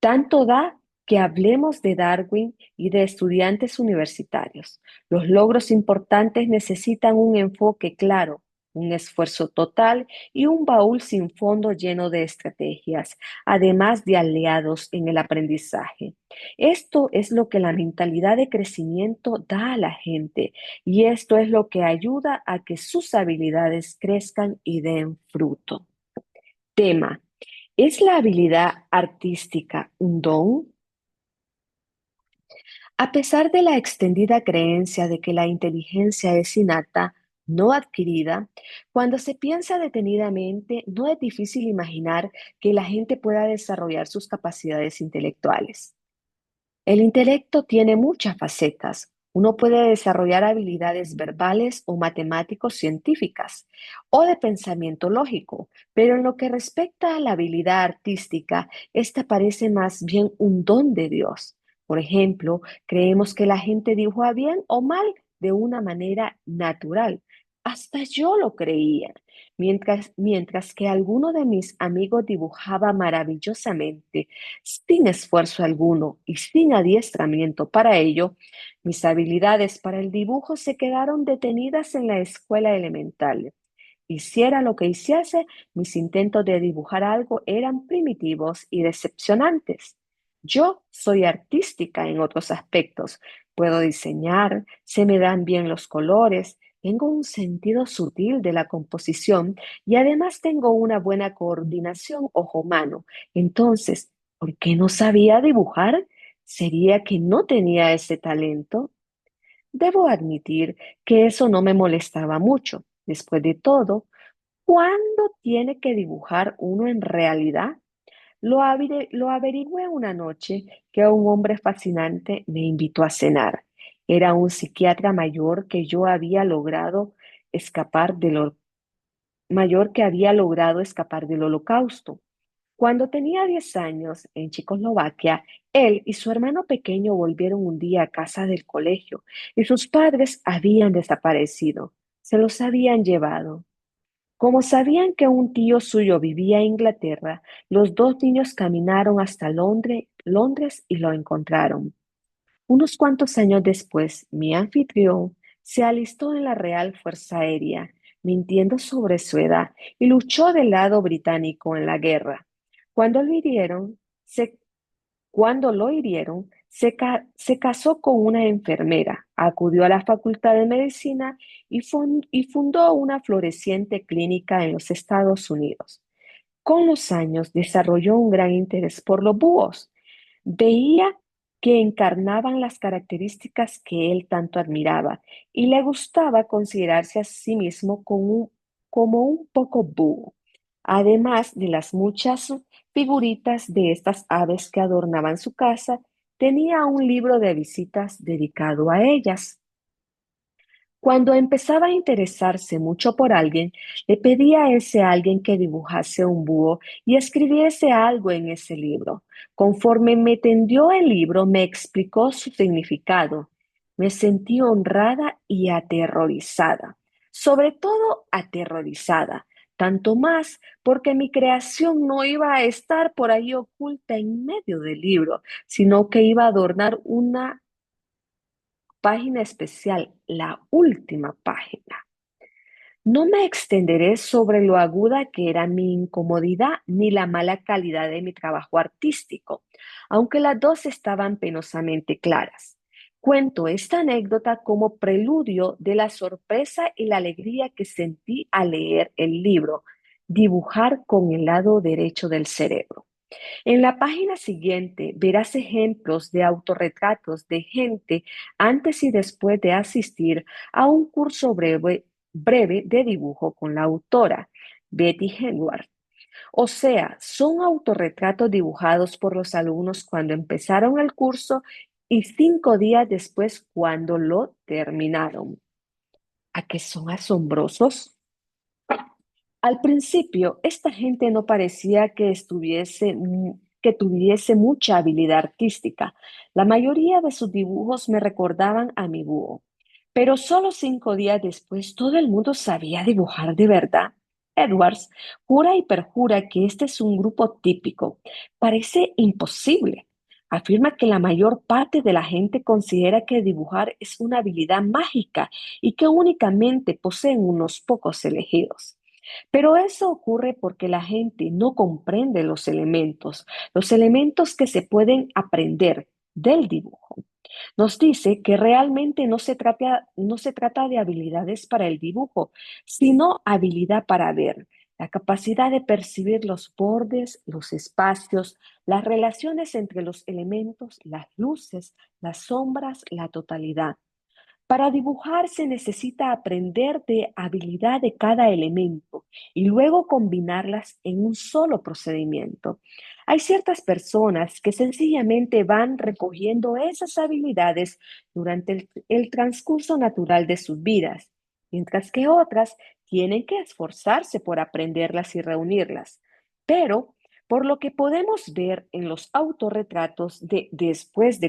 Tanto da que hablemos de Darwin y de estudiantes universitarios. Los logros importantes necesitan un enfoque claro, un esfuerzo total y un baúl sin fondo lleno de estrategias, además de aliados en el aprendizaje. Esto es lo que la mentalidad de crecimiento da a la gente y esto es lo que ayuda a que sus habilidades crezcan y den fruto. Tema: ¿es la habilidad artística un don? A pesar de la extendida creencia de que la inteligencia es innata, no adquirida, cuando se piensa detenidamente, no es difícil imaginar que la gente pueda desarrollar sus capacidades intelectuales. El intelecto tiene muchas facetas. Uno puede desarrollar habilidades verbales o matemáticos científicas o de pensamiento lógico, pero en lo que respecta a la habilidad artística, esta parece más bien un don de Dios. Por ejemplo, creemos que la gente dibuja bien o mal de una manera natural. Hasta yo lo creía. Mientras que alguno de mis amigos dibujaba maravillosamente, sin esfuerzo alguno y sin adiestramiento para ello, mis habilidades para el dibujo se quedaron detenidas en la escuela elemental. Hiciera lo que hiciese, mis intentos de dibujar algo eran primitivos y decepcionantes. Yo soy artística en otros aspectos. Puedo diseñar, se me dan bien los colores, tengo un sentido sutil de la composición y además tengo una buena coordinación ojo-mano. Entonces, ¿por qué no sabía dibujar? ¿Sería que no tenía ese talento? Debo admitir que eso no me molestaba mucho. Después de todo, ¿cuándo tiene que dibujar uno en realidad? Lo averigüé una noche que un hombre fascinante me invitó a cenar. Era un psiquiatra mayor que yo había logrado escapar de lo mayor que había logrado escapar del holocausto. Cuando tenía 10 años, en Checoslovaquia, él y su hermano pequeño volvieron un día a casa del colegio y sus padres habían desaparecido. Se los habían llevado. Como sabían que un tío suyo vivía en Inglaterra, los dos niños caminaron hasta Londres y lo encontraron. Unos cuantos años después, mi anfitrión se alistó en la Real Fuerza Aérea, mintiendo sobre su edad, y luchó del lado británico en la guerra. Cuando lo hirieron, se, cuando lo hirieron, se casó con una enfermera, acudió a la Facultad de Medicina y fundó una floreciente clínica en los Estados Unidos. Con los años desarrolló un gran interés por los búhos. Veía que encarnaban las características que él tanto admiraba y le gustaba considerarse a sí mismo como un poco búho, además de las muchas figuritas de estas aves que adornaban su casa tenía un libro de visitas dedicado a ellas. Cuando empezaba a interesarse mucho por alguien, le pedía a ese alguien que dibujase un búho y escribiese algo en ese libro. Conforme me tendió el libro, me explicó su significado. Me sentí honrada y aterrorizada, sobre todo aterrorizada, tanto más porque mi creación no iba a estar por ahí oculta en medio del libro, sino que iba a adornar una página especial, la última página. No me extenderé sobre lo aguda que era mi incomodidad ni la mala calidad de mi trabajo artístico, aunque las dos estaban penosamente claras. Cuento esta anécdota como preludio de la sorpresa y la alegría que sentí al leer el libro, Dibujar con el lado derecho del cerebro. En la página siguiente verás ejemplos de autorretratos de gente antes y después de asistir a un curso breve de dibujo con la autora, Betty Henward. O sea, son autorretratos dibujados por los alumnos cuando empezaron el curso y 5 días después cuando lo terminaron. ¿A qué son asombrosos? Al principio, esta gente no parecía que tuviese mucha habilidad artística. La mayoría de sus dibujos me recordaban a mi búho. Pero solo 5 días después, todo el mundo sabía dibujar de verdad. Edwards jura y perjura que este es un grupo típico. Parece imposible. Afirma que la mayor parte de la gente considera que dibujar es una habilidad mágica y que únicamente poseen unos pocos elegidos. Pero eso ocurre porque la gente no comprende los elementos que se pueden aprender del dibujo. Nos dice que realmente no se trata de habilidades para el dibujo, sino habilidad para ver, la capacidad de percibir los bordes, los espacios, las relaciones entre los elementos, las luces, las sombras, la totalidad. Para dibujar se necesita aprender de habilidad de cada elemento y luego combinarlas en un solo procedimiento. Hay ciertas personas que sencillamente van recogiendo esas habilidades durante el transcurso natural de sus vidas, mientras que otras tienen que esforzarse por aprenderlas y reunirlas. Pero, por lo que podemos ver en los autorretratos de después,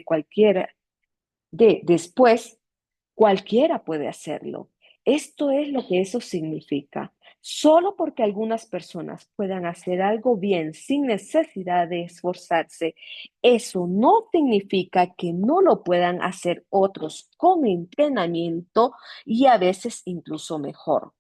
cualquiera puede hacerlo. Esto es lo que eso significa. Solo porque algunas personas puedan hacer algo bien sin necesidad de esforzarse, eso no significa que no lo puedan hacer otros con entrenamiento y a veces incluso mejor.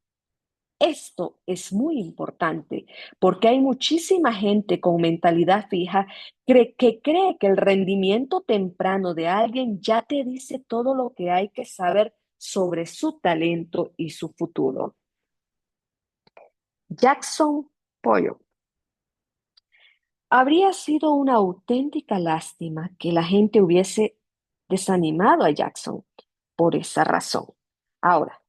Esto es muy importante porque hay muchísima gente con mentalidad fija que cree que el rendimiento temprano de alguien ya te dice todo lo que hay que saber sobre su talento y su futuro. Jackson Pollock. Habría sido una auténtica lástima que la gente hubiese desanimado a Jackson por esa razón. Ahora,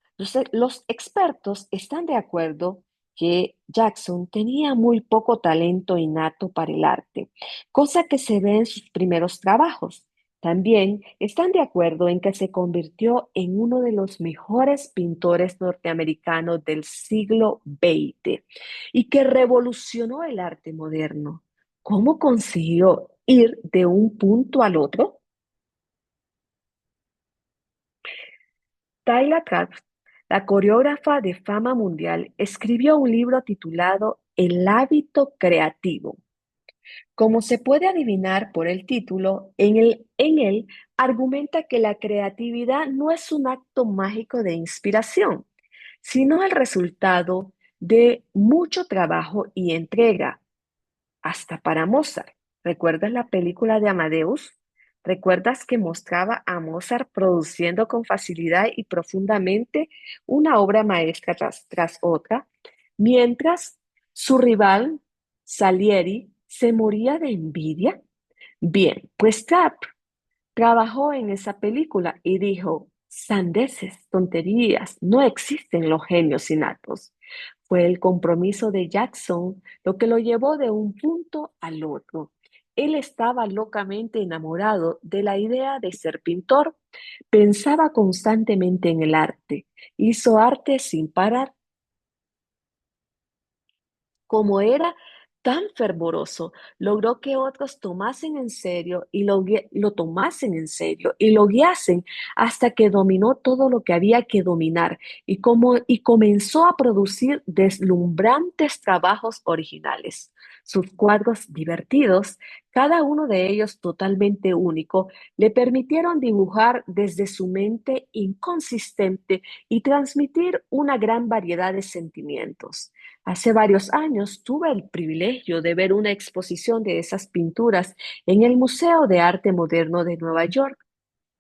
los expertos están de acuerdo que Jackson tenía muy poco talento innato para el arte, cosa que se ve en sus primeros trabajos. También están de acuerdo en que se convirtió en uno de los mejores pintores norteamericanos del siglo XX y que revolucionó el arte moderno. ¿Cómo consiguió ir de un punto al otro? Tyla Katz, la coreógrafa de fama mundial, escribió un libro titulado El hábito creativo. Como se puede adivinar por el título, en él argumenta que la creatividad no es un acto mágico de inspiración, sino el resultado de mucho trabajo y entrega, hasta para Mozart. ¿Recuerdas la película de Amadeus? ¿Recuerdas que mostraba a Mozart produciendo con facilidad y profundamente una obra maestra tras otra, mientras su rival, Salieri, se moría de envidia? Bien, pues Trapp trabajó en esa película y dijo, sandeces, tonterías, no existen los genios innatos. Fue el compromiso de Jackson lo que lo llevó de un punto al otro. Él estaba locamente enamorado de la idea de ser pintor. Pensaba constantemente en el arte. Hizo arte sin parar. Como era tan fervoroso, logró que otros tomasen en serio y lo tomasen en serio y lo guiasen hasta que dominó todo lo que había que dominar y comenzó a producir deslumbrantes trabajos originales. Sus cuadros divertidos, cada uno de ellos totalmente único, le permitieron dibujar desde su mente inconsistente y transmitir una gran variedad de sentimientos. Hace varios años tuve el privilegio de ver una exposición de esas pinturas en el Museo de Arte Moderno de Nueva York.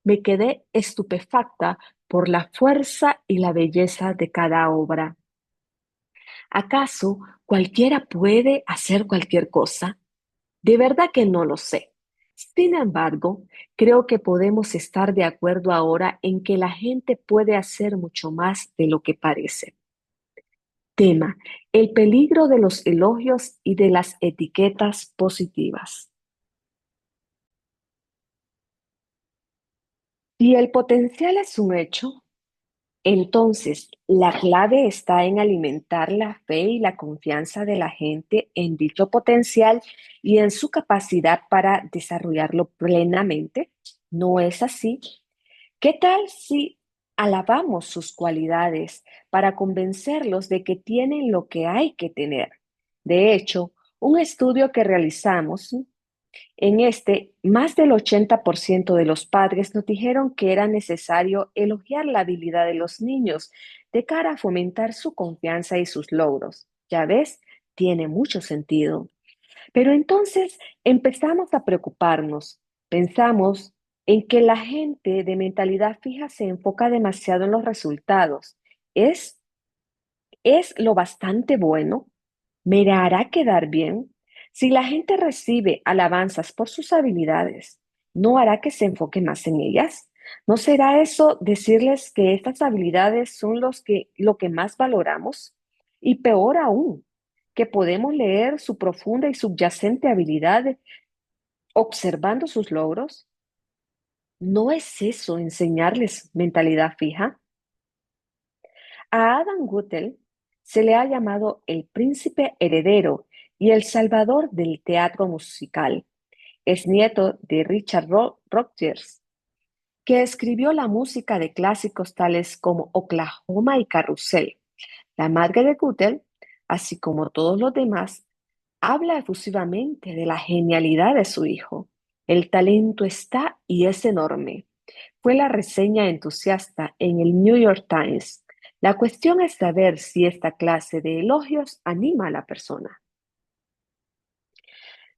Me quedé estupefacta por la fuerza y la belleza de cada obra. ¿Acaso cualquiera puede hacer cualquier cosa? De verdad que no lo sé. Sin embargo, creo que podemos estar de acuerdo ahora en que la gente puede hacer mucho más de lo que parece. Tema: el peligro de los elogios y de las etiquetas positivas. Si el potencial es un hecho, entonces la clave está en alimentar la fe y la confianza de la gente en dicho potencial y en su capacidad para desarrollarlo plenamente. ¿No es así? ¿Qué tal si alabamos sus cualidades para convencerlos de que tienen lo que hay que tener? De hecho, un estudio que realizamos, en más del 80% de los padres nos dijeron que era necesario elogiar la habilidad de los niños de cara a fomentar su confianza y sus logros. Ya ves, tiene mucho sentido. Pero entonces empezamos a preocuparnos. Pensamos en que la gente de mentalidad fija se enfoca demasiado en los resultados. ¿Es, es lo bastante bueno? ¿Me hará quedar bien? Si la gente recibe alabanzas por sus habilidades, ¿no hará que se enfoque más en ellas? ¿No será eso decirles que estas habilidades son lo que más valoramos? Y peor aún, que podemos leer su profunda y subyacente habilidad observando sus logros. ¿No es eso enseñarles mentalidad fija? A Adam Guthel se le ha llamado el príncipe heredero y el salvador del teatro musical. Es nieto de Richard Rodgers, que escribió la música de clásicos tales como Oklahoma y Carrusel. La madre de Guthel, así como todos los demás, habla efusivamente de la genialidad de su hijo. El talento está y es enorme. Fue la reseña entusiasta en el New York Times. La cuestión es saber si esta clase de elogios anima a la persona.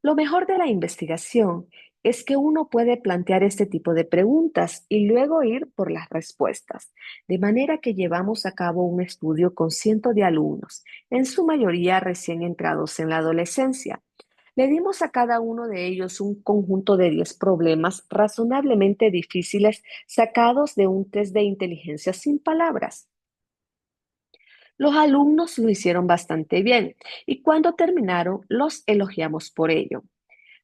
Lo mejor de la investigación es que uno puede plantear este tipo de preguntas y luego ir por las respuestas, de manera que llevamos a cabo un estudio con cientos de alumnos, en su mayoría recién entrados en la adolescencia. Le dimos a cada uno de ellos un conjunto de 10 problemas razonablemente difíciles sacados de un test de inteligencia sin palabras. Los alumnos lo hicieron bastante bien y cuando terminaron los elogiamos por ello.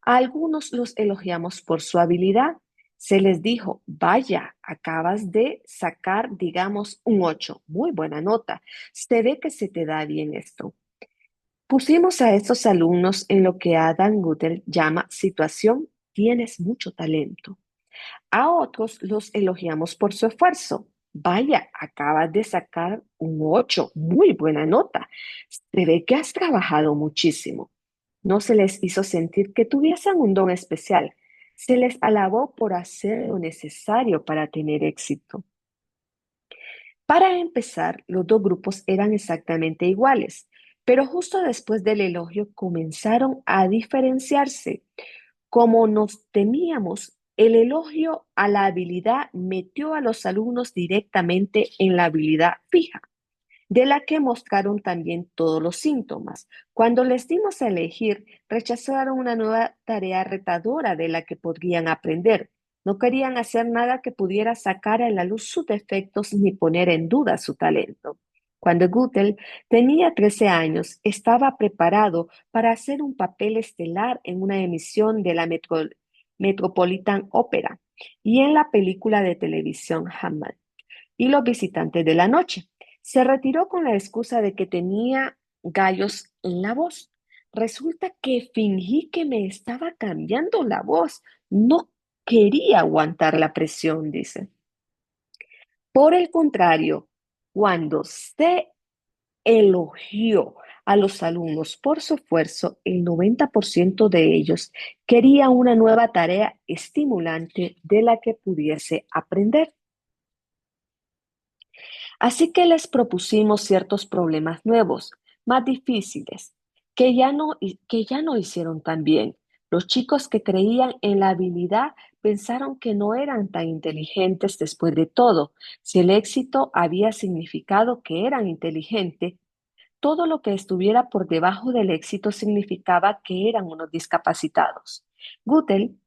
A algunos los elogiamos por su habilidad. Se les dijo: vaya, acabas de sacar, digamos, un 8, muy buena nota. Se ve que se te da bien esto. Pusimos a estos alumnos en lo que Adam Guthel llama situación "tienes mucho talento". A otros los elogiamos por su esfuerzo. Vaya, acabas de sacar un 8, muy buena nota. Se ve que has trabajado muchísimo. No se les hizo sentir que tuviesen un don especial. Se les alabó por hacer lo necesario para tener éxito. Para empezar, los dos grupos eran exactamente iguales, pero justo después del elogio comenzaron a diferenciarse. Como nos temíamos, el elogio a la habilidad metió a los alumnos directamente en la habilidad fija, de la que mostraron también todos los síntomas. Cuando les dimos a elegir, rechazaron una nueva tarea retadora de la que podrían aprender. No querían hacer nada que pudiera sacar a la luz sus defectos ni poner en duda su talento. Cuando Gutel tenía 13 años, estaba preparado para hacer un papel estelar en una emisión de la Metropolitan Opera y en la película de televisión Hamlet y los visitantes de la noche. Se retiró con la excusa de que tenía gallos en la voz. Resulta que fingí que me estaba cambiando la voz. No quería aguantar la presión, dice. Por el contrario, cuando se elogió a los alumnos por su esfuerzo, el 90% de ellos quería una nueva tarea estimulante de la que pudiese aprender. Así que les propusimos ciertos problemas nuevos, más difíciles, que ya no hicieron tan bien. Los chicos que creían en la habilidad pensaron que no eran tan inteligentes después de todo. Si el éxito había significado que eran inteligentes, todo lo que estuviera por debajo del éxito significaba que eran unos discapacitados. Gutel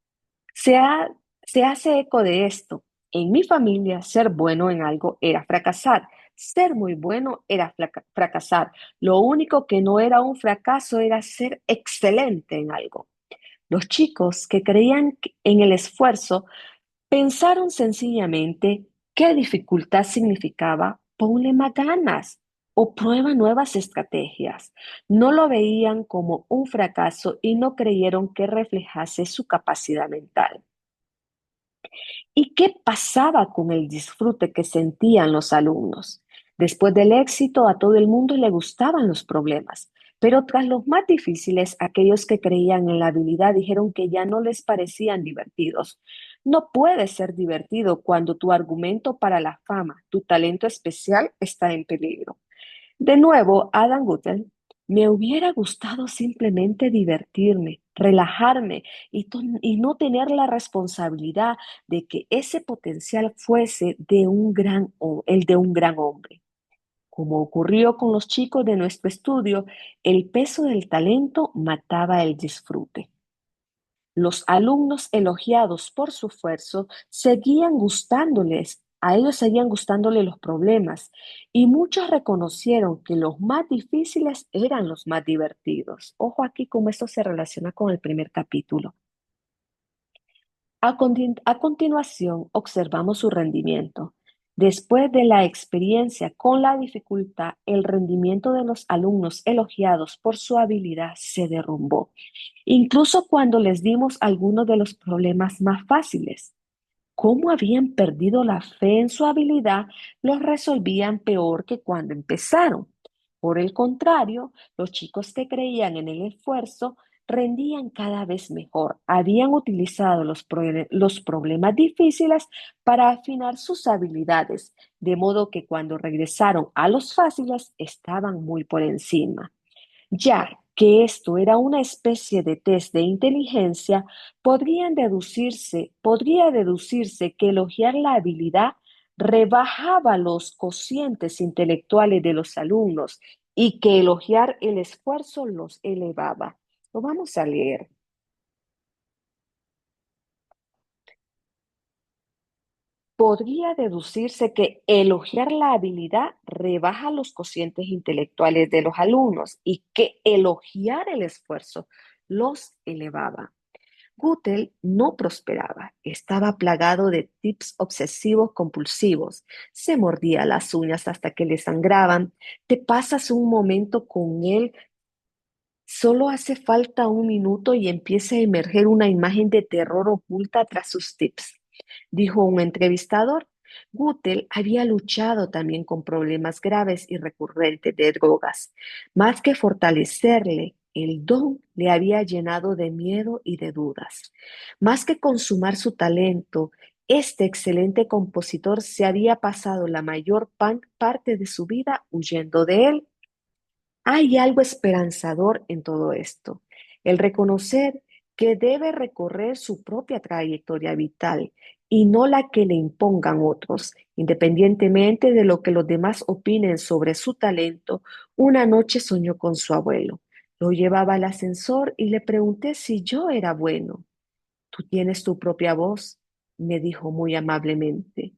se, ha- se hace eco de esto. En mi familia, ser bueno en algo era fracasar. Ser muy bueno era fracasar. Lo único que no era un fracaso era ser excelente en algo. Los chicos que creían en el esfuerzo pensaron sencillamente qué dificultad significaba ponle más ganas o prueba nuevas estrategias. No lo veían como un fracaso y no creyeron que reflejase su capacidad mental. ¿Y qué pasaba con el disfrute que sentían los alumnos? Después del éxito, a todo el mundo le gustaban los problemas, pero tras los más difíciles, aquellos que creían en la habilidad dijeron que ya no les parecían divertidos. No puede ser divertido cuando tu argumento para la fama, tu talento especial está en peligro. De nuevo, Adam Gutel, me hubiera gustado simplemente divertirme, relajarme y no tener la responsabilidad de que ese potencial fuese el de un gran hombre. Como ocurrió con los chicos de nuestro estudio, el peso del talento mataba el disfrute. Los alumnos elogiados por su esfuerzo a ellos seguían gustándoles los problemas y muchos reconocieron que los más difíciles eran los más divertidos. Ojo aquí cómo esto se relaciona con el primer capítulo. A continuación, observamos su rendimiento. Después de la experiencia con la dificultad, el rendimiento de los alumnos elogiados por su habilidad se derrumbó, incluso cuando les dimos algunos de los problemas más fáciles. Cómo habían perdido la fe en su habilidad, los resolvían peor que cuando empezaron. Por el contrario, los chicos que creían en el esfuerzo rendían cada vez mejor. Habían utilizado los problemas difíciles para afinar sus habilidades, de modo que cuando regresaron a los fáciles estaban muy por encima. Ya que esto era una especie de test de inteligencia, podría deducirse que elogiar la habilidad rebajaba los cocientes intelectuales de los alumnos y que elogiar el esfuerzo los elevaba. Lo vamos a leer. Podría deducirse que elogiar la habilidad rebaja los cocientes intelectuales de los alumnos y que elogiar el esfuerzo los elevaba. Gutel no prosperaba, estaba plagado de tics obsesivos compulsivos, se mordía las uñas hasta que le sangraban, te pasas un momento con él, solo hace falta un minuto y empieza a emerger una imagen de terror oculta tras sus tips, dijo un entrevistador. Gutel había luchado también con problemas graves y recurrentes de drogas. Más que fortalecerle, el don le había llenado de miedo y de dudas. Más que consumar su talento, este excelente compositor se había pasado la mayor parte de su vida huyendo de él. Hay algo esperanzador en todo esto, el reconocer que debe recorrer su propia trayectoria vital y no la que le impongan otros, independientemente de lo que los demás opinen sobre su talento. Una noche soñó con su abuelo. Lo llevaba al ascensor y le pregunté si yo era bueno. Tú tienes tu propia voz, me dijo muy amablemente.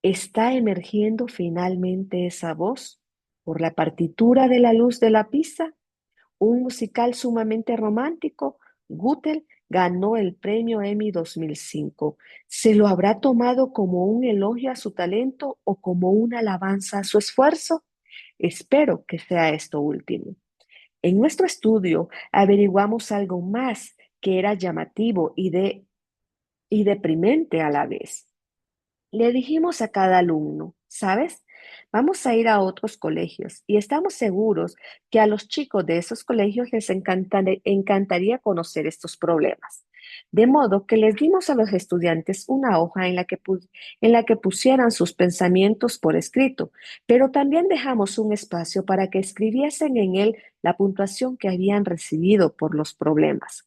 ¿Está emergiendo finalmente esa voz? por la partitura de La luz de la pista, un musical sumamente romántico. Gutel ganó el premio Emmy 2005. ¿Se lo habrá tomado como un elogio a su talento o como una alabanza a su esfuerzo? Espero que sea esto último. En nuestro estudio averiguamos algo más que era llamativo y deprimente a la vez. Le dijimos a cada alumno, ¿sabes? Vamos a ir a otros colegios y estamos seguros que a los chicos de esos colegios les encantaría conocer estos problemas. De modo que les dimos a los estudiantes una hoja en la que pusieran sus pensamientos por escrito, pero también dejamos un espacio para que escribiesen en él la puntuación que habían recibido por los problemas.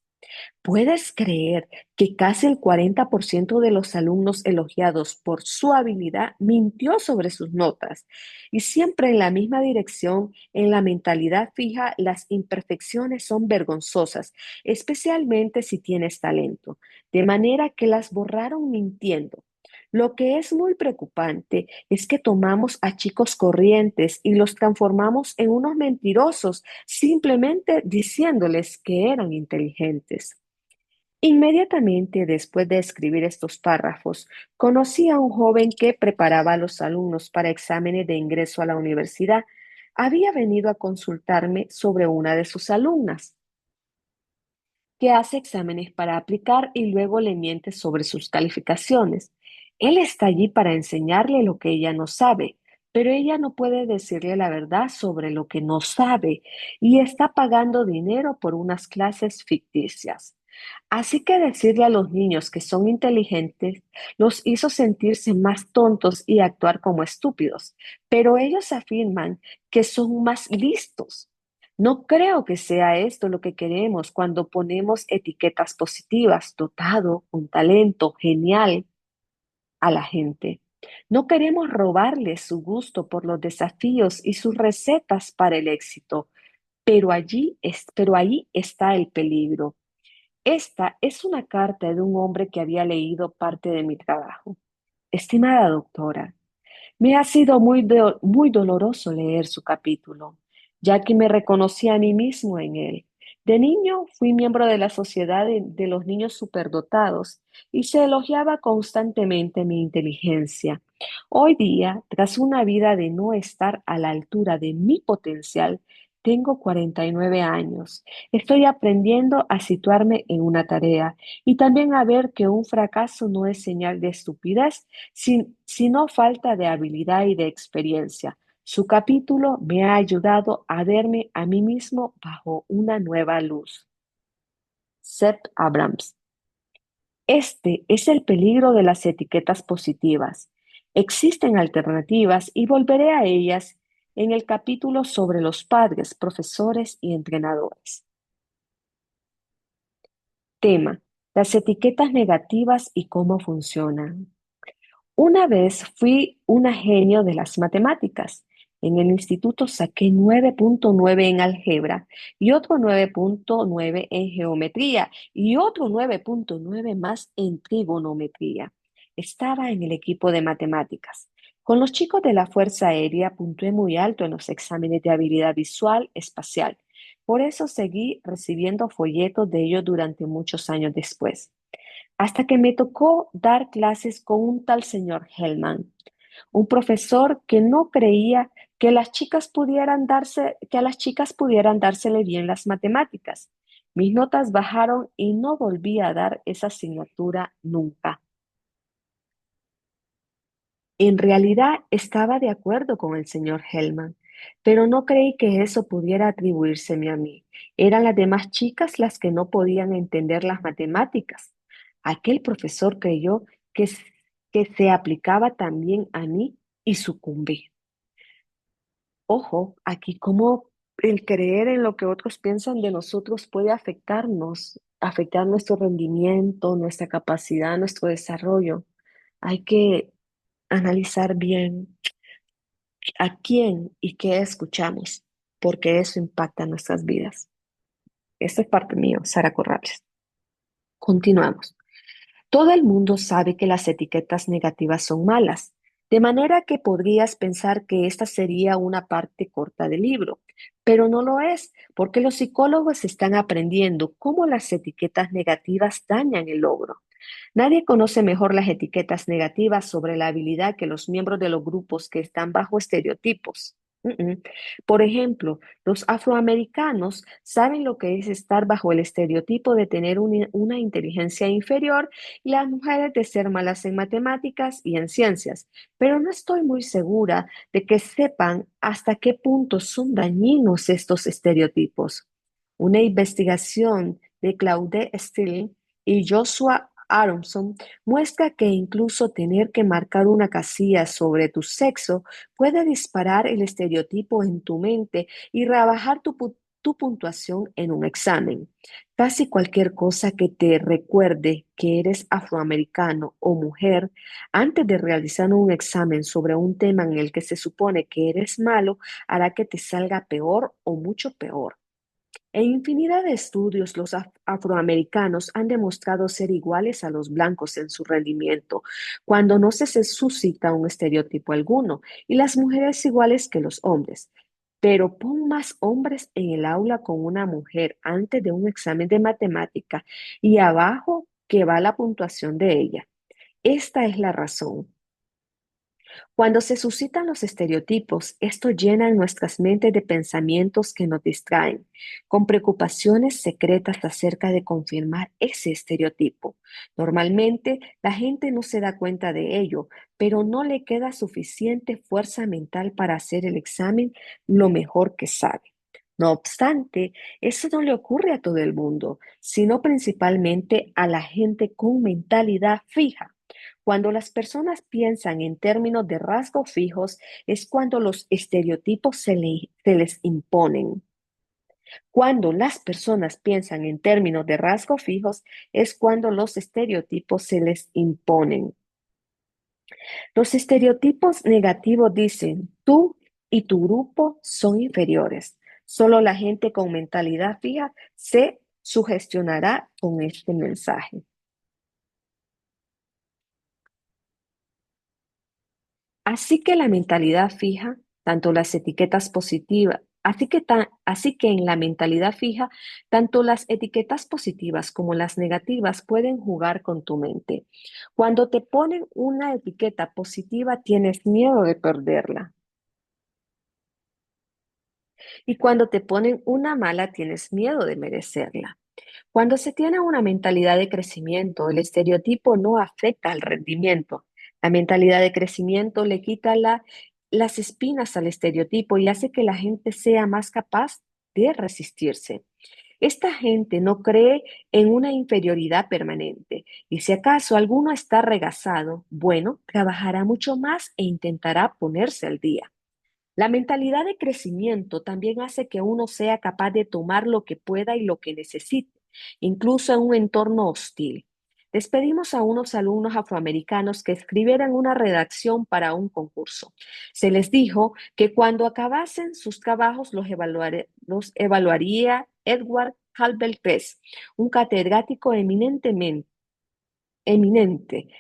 ¿Puedes creer que casi el 40% de los alumnos elogiados por su habilidad mintió sobre sus notas? Y siempre en la misma dirección, en la mentalidad fija, las imperfecciones son vergonzosas, especialmente si tienes talento, de manera que las borraron mintiendo. Lo que es muy preocupante es que tomamos a chicos corrientes y los transformamos en unos mentirosos simplemente diciéndoles que eran inteligentes. Inmediatamente después de escribir estos párrafos, conocí a un joven que preparaba a los alumnos para exámenes de ingreso a la universidad. Había venido a consultarme sobre una de sus alumnas, que hace exámenes para aplicar y luego le miente sobre sus calificaciones. Él está allí para enseñarle lo que ella no sabe, pero ella no puede decirle la verdad sobre lo que no sabe y está pagando dinero por unas clases ficticias. Así que decirle a los niños que son inteligentes los hizo sentirse más tontos y actuar como estúpidos, pero ellos afirman que son más listos. No creo que sea esto lo que queremos cuando ponemos etiquetas positivas, dotado, con talento, genial, a la gente. No queremos robarles su gusto por los desafíos y sus recetas para el éxito, pero ahí está el peligro. Esta es una carta de un hombre que había leído parte de mi trabajo. Estimada doctora, me ha sido muy doloroso leer su capítulo, ya que me reconocí a mí mismo en él. De niño fui miembro de la Sociedad de los Niños Superdotados y se elogiaba constantemente mi inteligencia. Hoy día, tras una vida de no estar a la altura de mi potencial, tengo 49 años. Estoy aprendiendo a situarme en una tarea y también a ver que un fracaso no es señal de estupidez, sino falta de habilidad y de experiencia. Su capítulo me ha ayudado a verme a mí mismo bajo una nueva luz. Seth Abrams. Este es el peligro de las etiquetas positivas. Existen alternativas y volveré a ellas en el capítulo sobre los padres, profesores y entrenadores. Tema: las etiquetas negativas y cómo funcionan. Una vez fui una genio de las matemáticas. En el instituto saqué 9.9 en álgebra y otro 9.9 en geometría y otro 9.9 más en trigonometría. Estaba en el equipo de matemáticas. Con los chicos de la Fuerza Aérea puntué muy alto en los exámenes de habilidad visual espacial. Por eso seguí recibiendo folletos de ellos durante muchos años después, hasta que me tocó dar clases con un tal señor Hellman, un profesor que no creía que que a las chicas pudieran dársele bien las matemáticas. Mis notas bajaron y no volví a dar esa asignatura nunca. En realidad estaba de acuerdo con el señor Hellman, pero no creí que eso pudiera atribuírseme a mí. Eran las demás chicas las que no podían entender las matemáticas. Aquel profesor creyó que se aplicaba también a mí y sucumbí. Ojo, aquí como el creer en lo que otros piensan de nosotros puede afectarnos, afectar nuestro rendimiento, nuestra capacidad, nuestro desarrollo. Hay que analizar bien a quién y qué escuchamos, porque eso impacta nuestras vidas. Esto es parte mío, Sara Corrales. Continuamos. Todo el mundo sabe que las etiquetas negativas son malas. De manera que podrías pensar que esta sería una parte corta del libro, pero no lo es, porque los psicólogos están aprendiendo cómo las etiquetas negativas dañan el logro. Nadie conoce mejor las etiquetas negativas sobre la habilidad que los miembros de los grupos que están bajo estereotipos. Por ejemplo, los afroamericanos saben lo que es estar bajo el estereotipo de tener una inteligencia inferior y las mujeres de ser malas en matemáticas y en ciencias, pero no estoy muy segura de que sepan hasta qué punto son dañinos estos estereotipos. Una investigación de Claude Steele y Joshua Aronson muestra que incluso tener que marcar una casilla sobre tu sexo puede disparar el estereotipo en tu mente y rebajar tu puntuación en un examen. Casi cualquier cosa que te recuerde que eres afroamericano o mujer antes de realizar un examen sobre un tema en el que se supone que eres malo hará que te salga peor o mucho peor. En infinidad de estudios, los afroamericanos han demostrado ser iguales a los blancos en su rendimiento, cuando no se suscita un estereotipo alguno, y las mujeres iguales que los hombres. Pero pon más hombres en el aula con una mujer antes de un examen de matemática y abajo que va la puntuación de ella. Esta es la razón. Cuando se suscitan los estereotipos, esto llena nuestras mentes de pensamientos que nos distraen, con preocupaciones secretas acerca de confirmar ese estereotipo. Normalmente la gente no se da cuenta de ello, pero no le queda suficiente fuerza mental para hacer el examen lo mejor que sabe. No obstante, eso no le ocurre a todo el mundo, sino principalmente a la gente con mentalidad fija. Cuando las personas piensan en términos de rasgos fijos, es cuando los estereotipos se les imponen. Cuando las personas piensan en términos de rasgos fijos, es cuando los estereotipos se les imponen. Los estereotipos negativos dicen, tú y tu grupo son inferiores. Solo la gente con mentalidad fija se sugestionará con este mensaje. Así que la mentalidad fija, tanto las etiquetas positivas, así que en la mentalidad fija, tanto las etiquetas positivas como las negativas pueden jugar con tu mente. Cuando te ponen una etiqueta positiva, tienes miedo de perderla. Y cuando te ponen una mala, tienes miedo de merecerla. Cuando se tiene una mentalidad de crecimiento, el estereotipo no afecta al rendimiento. La mentalidad de crecimiento le quita las espinas al estereotipo y hace que la gente sea más capaz de resistirse. Esta gente no cree en una inferioridad permanente y si acaso alguno está regazado, bueno, trabajará mucho más e intentará ponerse al día. La mentalidad de crecimiento también hace que uno sea capaz de tomar lo que pueda y lo que necesite, incluso en un entorno hostil. Despedimos a unos alumnos afroamericanos que escribieran una redacción para un concurso. Se les dijo que cuando acabasen sus trabajos los evaluaría Edward Calvert Press, un catedrático eminente,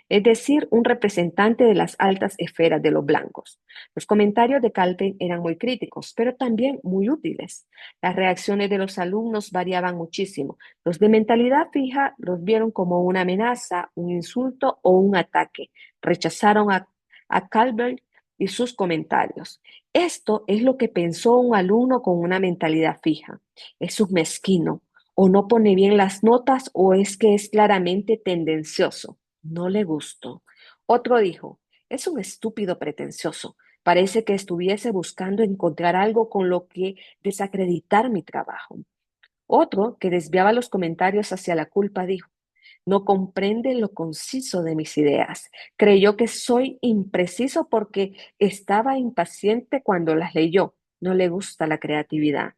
es decir, un representante de las altas esferas de los blancos. Los comentarios de Calvin eran muy críticos, pero también muy útiles. Las reacciones de los alumnos variaban muchísimo. Los de mentalidad fija los vieron como una amenaza, un insulto o un ataque. Rechazaron a Calvin y sus comentarios. Esto es lo que pensó un alumno con una mentalidad fija. Es un mezquino, o no pone bien las notas o es que es claramente tendencioso. No le gustó. Otro dijo, es un estúpido pretencioso. Parece que estuviese buscando encontrar algo con lo que desacreditar mi trabajo. Otro, que desviaba los comentarios hacia la culpa, dijo, no comprende lo conciso de mis ideas. Creyó que soy impreciso porque estaba impaciente cuando las leyó. No le gusta la creatividad.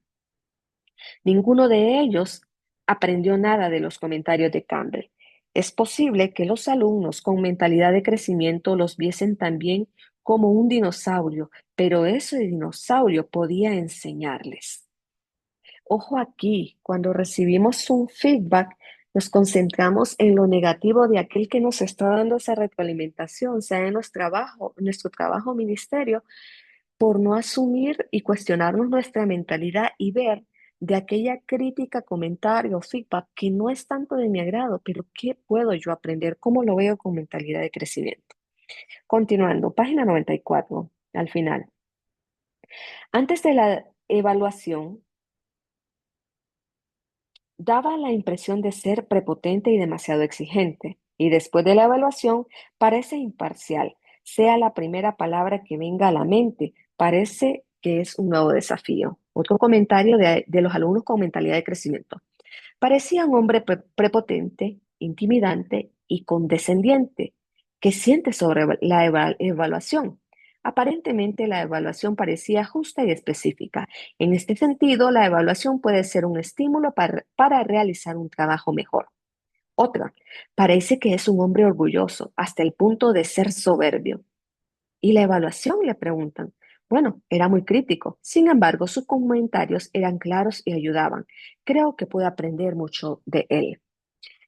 Ninguno de ellos aprendió nada de los comentarios de Campbell. Es posible que los alumnos con mentalidad de crecimiento los viesen también como un dinosaurio, pero ese dinosaurio podía enseñarles. Ojo aquí, cuando recibimos un feedback, Nos concentramos en lo negativo de aquel que nos está dando esa retroalimentación, sea en nuestro trabajo o ministerio, por no asumir y cuestionarnos nuestra mentalidad y ver de aquella crítica, comentario o feedback que no es tanto de mi agrado, pero ¿qué puedo yo aprender? ¿Cómo lo veo con mentalidad de crecimiento? Continuando, página 94, al final. Antes de la evaluación, daba la impresión de ser prepotente y demasiado exigente, y después de la evaluación parece imparcial. Sea la primera palabra que venga a la mente, parece que es un nuevo desafío. Otro comentario de los alumnos con mentalidad de crecimiento. Parecía un hombre prepotente, intimidante y condescendiente, que siente sobre la evaluación. Aparentemente, la evaluación parecía justa y específica. En este sentido, la evaluación puede ser un estímulo para realizar un trabajo mejor. Otra, parece que es un hombre orgulloso hasta el punto de ser soberbio. ¿Y la evaluación? Le preguntan. Bueno, era muy crítico. Sin embargo, sus comentarios eran claros y ayudaban. Creo que pude aprender mucho de él.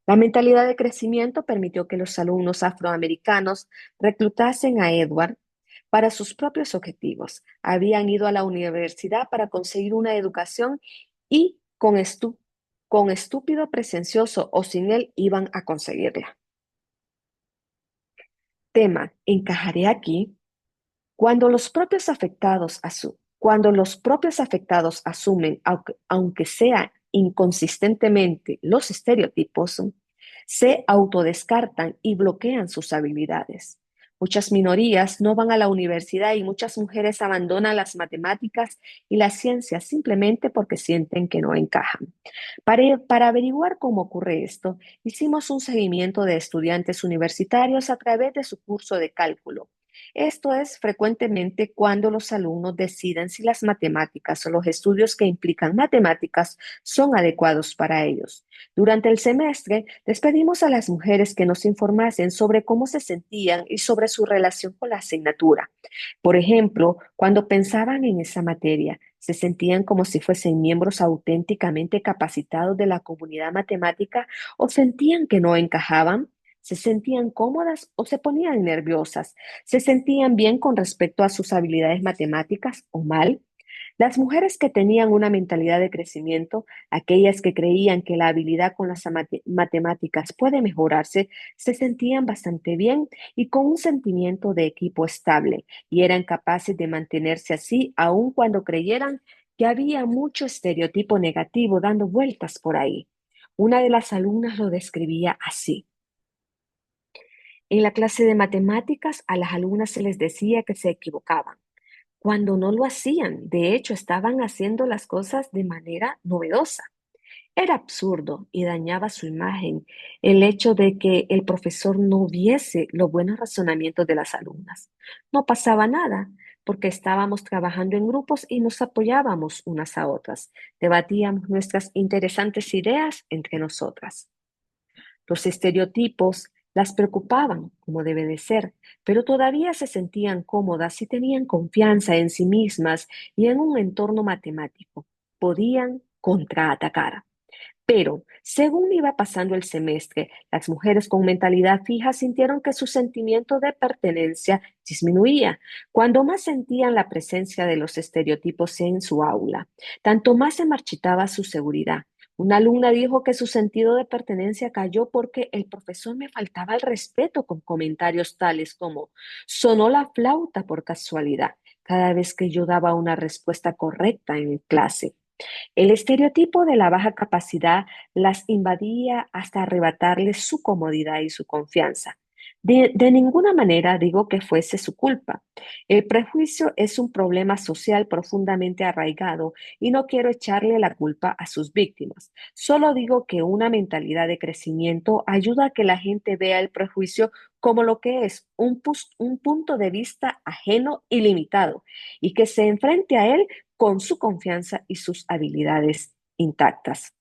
La mentalidad de crecimiento permitió que los alumnos afroamericanos reclutasen a Edward para sus propios objetivos. Habían ido a la universidad para conseguir una educación y con estúpido presencioso o sin él iban a conseguirla. Tema, ¿encajaré aquí? Cuando los propios afectados asumen, aunque sea inconsistentemente, los estereotipos, se autodescartan y bloquean sus habilidades. Muchas minorías no van a la universidad y muchas mujeres abandonan las matemáticas y las ciencias simplemente porque sienten que no encajan. Para averiguar cómo ocurre esto, hicimos un seguimiento de estudiantes universitarios a través de su curso de cálculo. Esto es frecuentemente cuando los alumnos deciden si las matemáticas o los estudios que implican matemáticas son adecuados para ellos. Durante el semestre, les pedimos a las mujeres que nos informasen sobre cómo se sentían y sobre su relación con la asignatura. Por ejemplo, cuando pensaban en esa materia, se sentían como si fuesen miembros auténticamente capacitados de la comunidad matemática o sentían que no encajaban. ¿Se sentían cómodas o se ponían nerviosas? ¿Se sentían bien con respecto a sus habilidades matemáticas o mal? Las mujeres que tenían una mentalidad de crecimiento, aquellas que creían que la habilidad con las matemáticas puede mejorarse, se sentían bastante bien y con un sentimiento de equipo estable y eran capaces de mantenerse así aun cuando creyeran que había mucho estereotipo negativo dando vueltas por ahí. Una de las alumnas lo describía así. En la clase de matemáticas a las alumnas se les decía que se equivocaban cuando no lo hacían. De hecho, estaban haciendo las cosas de manera novedosa. Era absurdo y dañaba su imagen el hecho de que el profesor no viese los buenos razonamientos de las alumnas. No pasaba nada porque estábamos trabajando en grupos y nos apoyábamos unas a otras. Debatíamos nuestras interesantes ideas entre nosotras. Los estereotipos las preocupaban, como debe de ser, pero todavía se sentían cómodas y tenían confianza en sí mismas y en un entorno matemático. Podían contraatacar. Pero, según iba pasando el semestre, las mujeres con mentalidad fija sintieron que su sentimiento de pertenencia disminuía cuando más sentían la presencia de los estereotipos en su aula, tanto más se marchitaba su seguridad. Una alumna dijo que su sentido de pertenencia cayó porque el profesor me faltaba el respeto con comentarios tales como sonó la flauta por casualidad cada vez que yo daba una respuesta correcta en clase. El estereotipo de la baja capacidad las invadía hasta arrebatarles su comodidad y su confianza. De ninguna manera digo que fuese su culpa. El prejuicio es un problema social profundamente arraigado y no quiero echarle la culpa a sus víctimas. Solo digo que una mentalidad de crecimiento ayuda a que la gente vea el prejuicio como lo que es un punto de vista ajeno y limitado y que se enfrente a él con su confianza y sus habilidades intactas.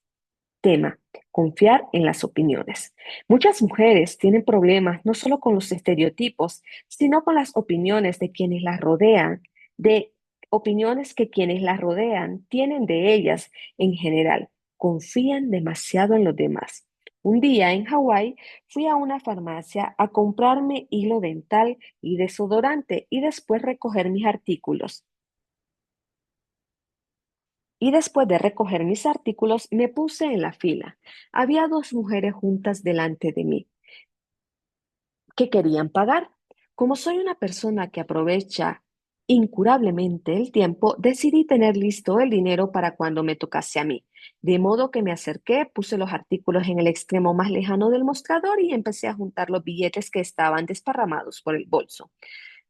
Tema, confiar en las opiniones. Muchas mujeres tienen problemas no solo con los estereotipos, sino con las opiniones de quienes las rodean, de opiniones que quienes las rodean tienen de ellas en general. Confían demasiado en los demás. Un día en Hawái fui a una farmacia a comprarme hilo dental y desodorante y después recoger mis artículos. Y después de recoger mis artículos me puse en la fila. Había dos mujeres juntas delante de mí que querían pagar. Como soy una persona que aprovecha incurablemente el tiempo, decidí tener listo el dinero para cuando me tocase a mí. De modo que me acerqué, puse los artículos en el extremo más lejano del mostrador y empecé a juntar los billetes que estaban desparramados por el bolso.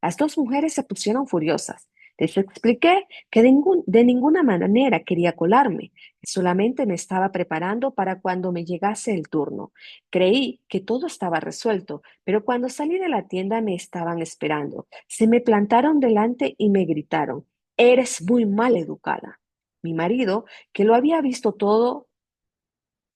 Las dos mujeres se pusieron furiosas. Les expliqué que de ninguna manera quería colarme, que solamente me estaba preparando para cuando me llegase el turno. Creí que todo estaba resuelto, pero cuando salí de la tienda me estaban esperando. Se me plantaron delante y me gritaron: "Eres muy mal educada". Mi marido, que lo había visto todo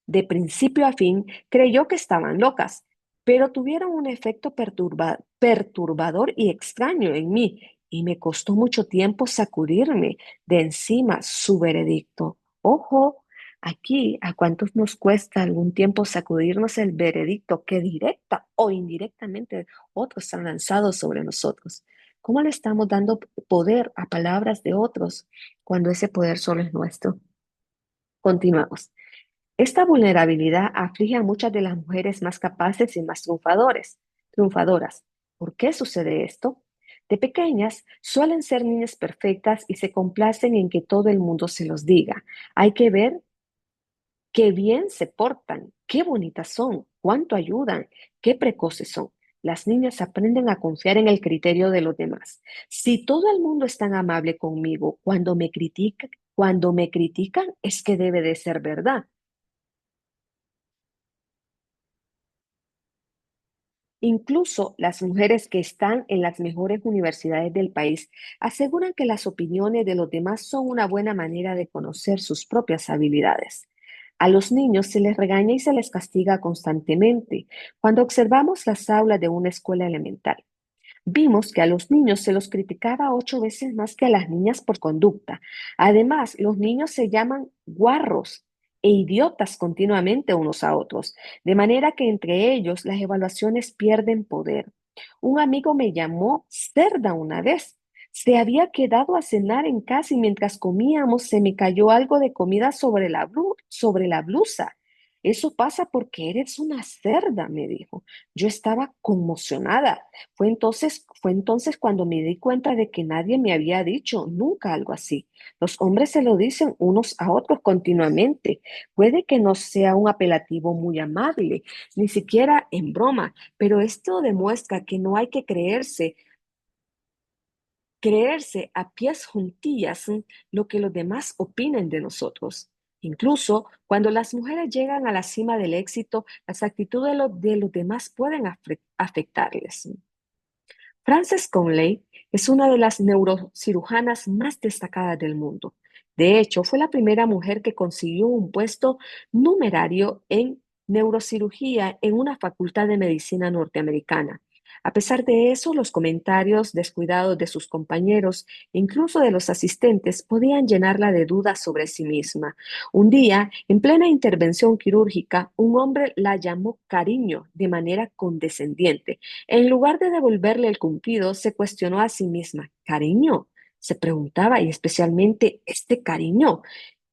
de principio a fin, creyó que estaban locas, pero tuvieron un efecto perturbador y extraño en mí, y me costó mucho tiempo sacudirme de encima su veredicto. Ojo, aquí a cuántos nos cuesta algún tiempo sacudirnos el veredicto que directa o indirectamente otros han lanzado sobre nosotros. ¿Cómo le estamos dando poder a palabras de otros cuando ese poder solo es nuestro? Continuamos. Esta vulnerabilidad aflige a muchas de las mujeres más capaces y más triunfadoras. ¿Por qué sucede esto? De pequeñas suelen ser niñas perfectas y se complacen en que todo el mundo se los diga. Hay que ver qué bien se portan, qué bonitas son, cuánto ayudan, qué precoces son. Las niñas aprenden a confiar en el criterio de los demás. Si todo el mundo es tan amable conmigo cuando me critican, es que debe de ser verdad. Incluso las mujeres que están en las mejores universidades del país aseguran que las opiniones de los demás son una buena manera de conocer sus propias habilidades. A los niños se les regaña y se les castiga constantemente cuando observamos las aulas de una escuela elemental. Vimos que a los niños se los criticaba 8 veces más que a las niñas por conducta. Además, los niños se llaman guarros e idiotas continuamente unos a otros, de manera que entre ellos las evaluaciones pierden poder. Un amigo me llamó cerda una vez. Se había quedado a cenar en casa y mientras comíamos se me cayó algo de comida sobre la blusa. Eso pasa porque eres una cerda, me dijo. Yo estaba conmocionada. Fue entonces cuando me di cuenta de que nadie me había dicho nunca algo así. Los hombres se lo dicen unos a otros continuamente. Puede que no sea un apelativo muy amable, ni siquiera en broma, pero esto demuestra que no hay que creerse a pies juntillas lo que los demás opinen de nosotros. Incluso cuando las mujeres llegan a la cima del éxito, las actitudes de los demás pueden afectarles. Frances Conley es una de las neurocirujanas más destacadas del mundo. De hecho, fue la primera mujer que consiguió un puesto numerario en neurocirugía en una facultad de medicina norteamericana. A pesar de eso, los comentarios descuidados de sus compañeros, incluso de los asistentes, podían llenarla de dudas sobre sí misma. Un día, en plena intervención quirúrgica, un hombre la llamó cariño de manera condescendiente. En lugar de devolverle el cumplido, se cuestionó a sí misma. ¿Cariño? Se preguntaba, y especialmente este cariño.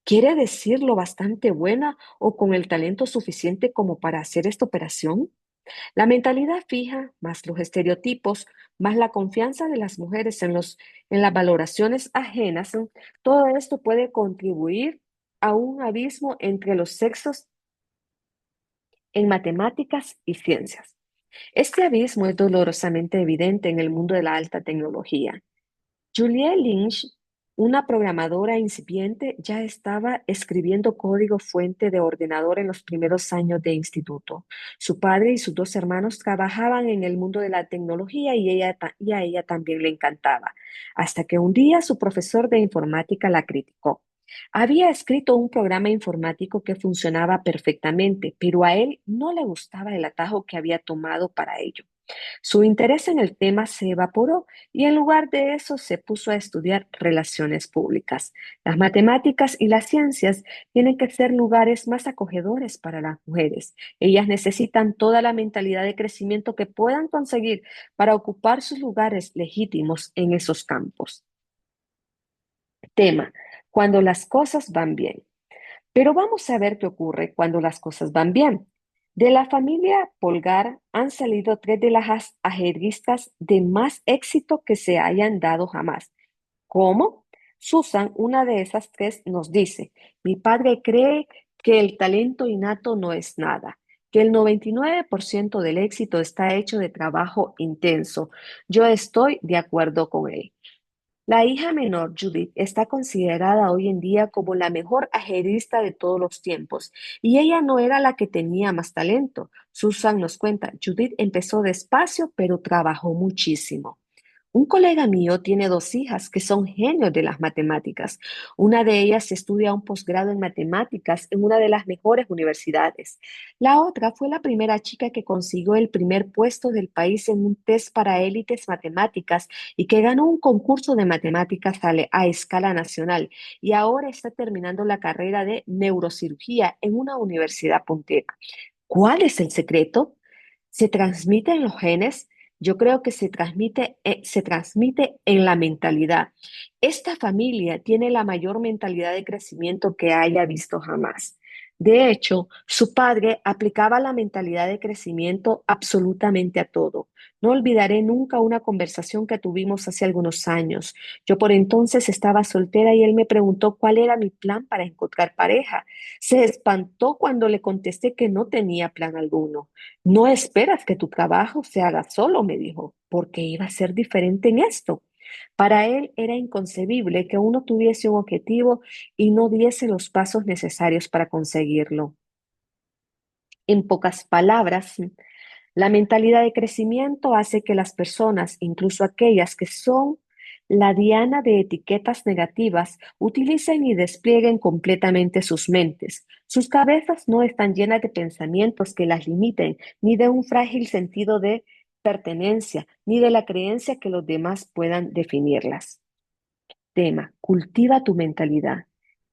¿Quiere decir lo bastante buena o con el talento suficiente como para hacer esta operación? La mentalidad fija, más los estereotipos, más la confianza de las mujeres en las valoraciones ajenas, todo esto puede contribuir a un abismo entre los sexos en matemáticas y ciencias. Este abismo es dolorosamente evidente en el mundo de la alta tecnología. Julie Lynch, una programadora incipiente, ya estaba escribiendo código fuente de ordenador en los primeros años de instituto. Su padre y sus dos hermanos trabajaban en el mundo de la tecnología y a ella también le encantaba, hasta que un día su profesor de informática la criticó. Había escrito un programa informático que funcionaba perfectamente, pero a él no le gustaba el atajo que había tomado para ello. Su interés en el tema se evaporó y en lugar de eso se puso a estudiar relaciones públicas. Las matemáticas y las ciencias tienen que ser lugares más acogedores para las mujeres. Ellas necesitan toda la mentalidad de crecimiento que puedan conseguir para ocupar sus lugares legítimos en esos campos. Tema: cuando las cosas van bien. Pero vamos a ver qué ocurre cuando las cosas van bien. De la familia Polgar han salido tres de las ajedristas de más éxito que se hayan dado jamás. ¿Cómo? Susan, una de esas tres, nos dice: mi padre cree que el talento innato no es nada, que el 99% del éxito está hecho de trabajo intenso. Yo estoy de acuerdo con él. La hija menor, Judith, está considerada hoy en día como la mejor ajedrista de todos los tiempos, y ella no era la que tenía más talento. Susan nos cuenta: Judith empezó despacio, pero trabajó muchísimo. Un colega mío tiene dos hijas que son genios de las matemáticas. Una de ellas estudia un posgrado en matemáticas en una de las mejores universidades. La otra fue la primera chica que consiguió el primer puesto del país en un test para élites matemáticas y que ganó un concurso de matemáticas a escala nacional. Y ahora está terminando la carrera de neurocirugía en una universidad puntera. ¿Cuál es el secreto? ¿Se transmite en los genes? Yo creo que se transmite en la mentalidad. Esta familia tiene la mayor mentalidad de crecimiento que haya visto jamás. De hecho, su padre aplicaba la mentalidad de crecimiento absolutamente a todo. No olvidaré nunca una conversación que tuvimos hace algunos años. Yo por entonces estaba soltera y él me preguntó cuál era mi plan para encontrar pareja. Se espantó cuando le contesté que no tenía plan alguno. No esperas que tu trabajo se haga solo, me dijo, porque iba a ser diferente en esto. Para él era inconcebible que uno tuviese un objetivo y no diese los pasos necesarios para conseguirlo. En pocas palabras, la mentalidad de crecimiento hace que las personas, incluso aquellas que son la diana de etiquetas negativas, utilicen y desplieguen completamente sus mentes. Sus cabezas no están llenas de pensamientos que las limiten, ni de un frágil sentido de pertenencia, ni de la creencia que los demás puedan definirlas. Tema: cultiva tu mentalidad.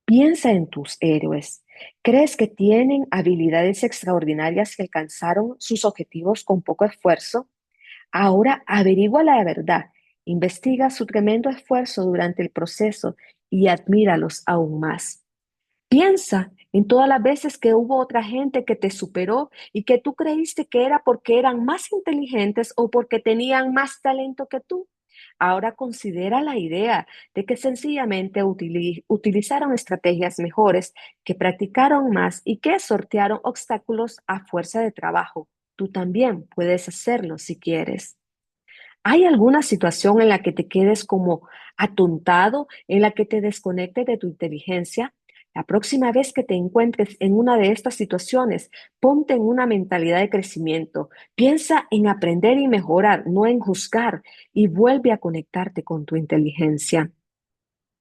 Piensa en tus héroes. ¿Crees que tienen habilidades extraordinarias que alcanzaron sus objetivos con poco esfuerzo? Ahora averigua la verdad, investiga su tremendo esfuerzo durante el proceso y admíralos aún más. Piensa en todas las veces que hubo otra gente que te superó y que tú creíste que era porque eran más inteligentes o porque tenían más talento que tú. Ahora considera la idea de que sencillamente utilizaron estrategias mejores, que practicaron más y que sortearon obstáculos a fuerza de trabajo. Tú también puedes hacerlo si quieres. ¿Hay alguna situación en la que te quedes como atontado, en la que te desconectes de tu inteligencia? La próxima vez que te encuentres en una de estas situaciones, ponte en una mentalidad de crecimiento. Piensa en aprender y mejorar, no en juzgar, y vuelve a conectarte con tu inteligencia.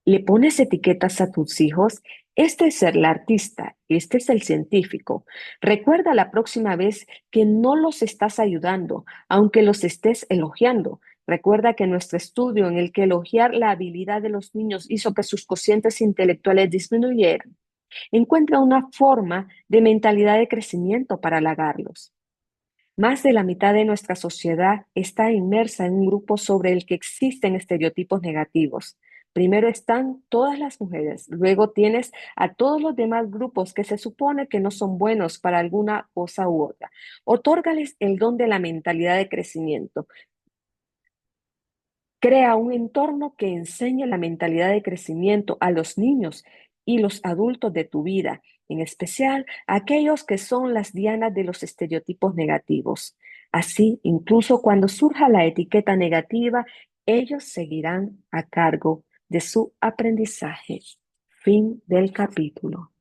Le pones etiquetas a tus hijos: este es el artista, este es el científico. Recuerda la próxima vez que no los estás ayudando, aunque los estés elogiando. Recuerda que nuestro estudio en el que elogiar la habilidad de los niños hizo que sus cocientes intelectuales disminuyeran, encuentra una forma de mentalidad de crecimiento para halagarlos. Más de la mitad de nuestra sociedad está inmersa en un grupo sobre el que existen estereotipos negativos. Primero están todas las mujeres, luego tienes a todos los demás grupos que se supone que no son buenos para alguna cosa u otra. Otórgales el don de la mentalidad de crecimiento. Crea un entorno que enseñe la mentalidad de crecimiento a los niños y los adultos de tu vida, en especial a aquellos que son las dianas de los estereotipos negativos. Así, incluso cuando surja la etiqueta negativa, ellos seguirán a cargo de su aprendizaje. Fin del capítulo.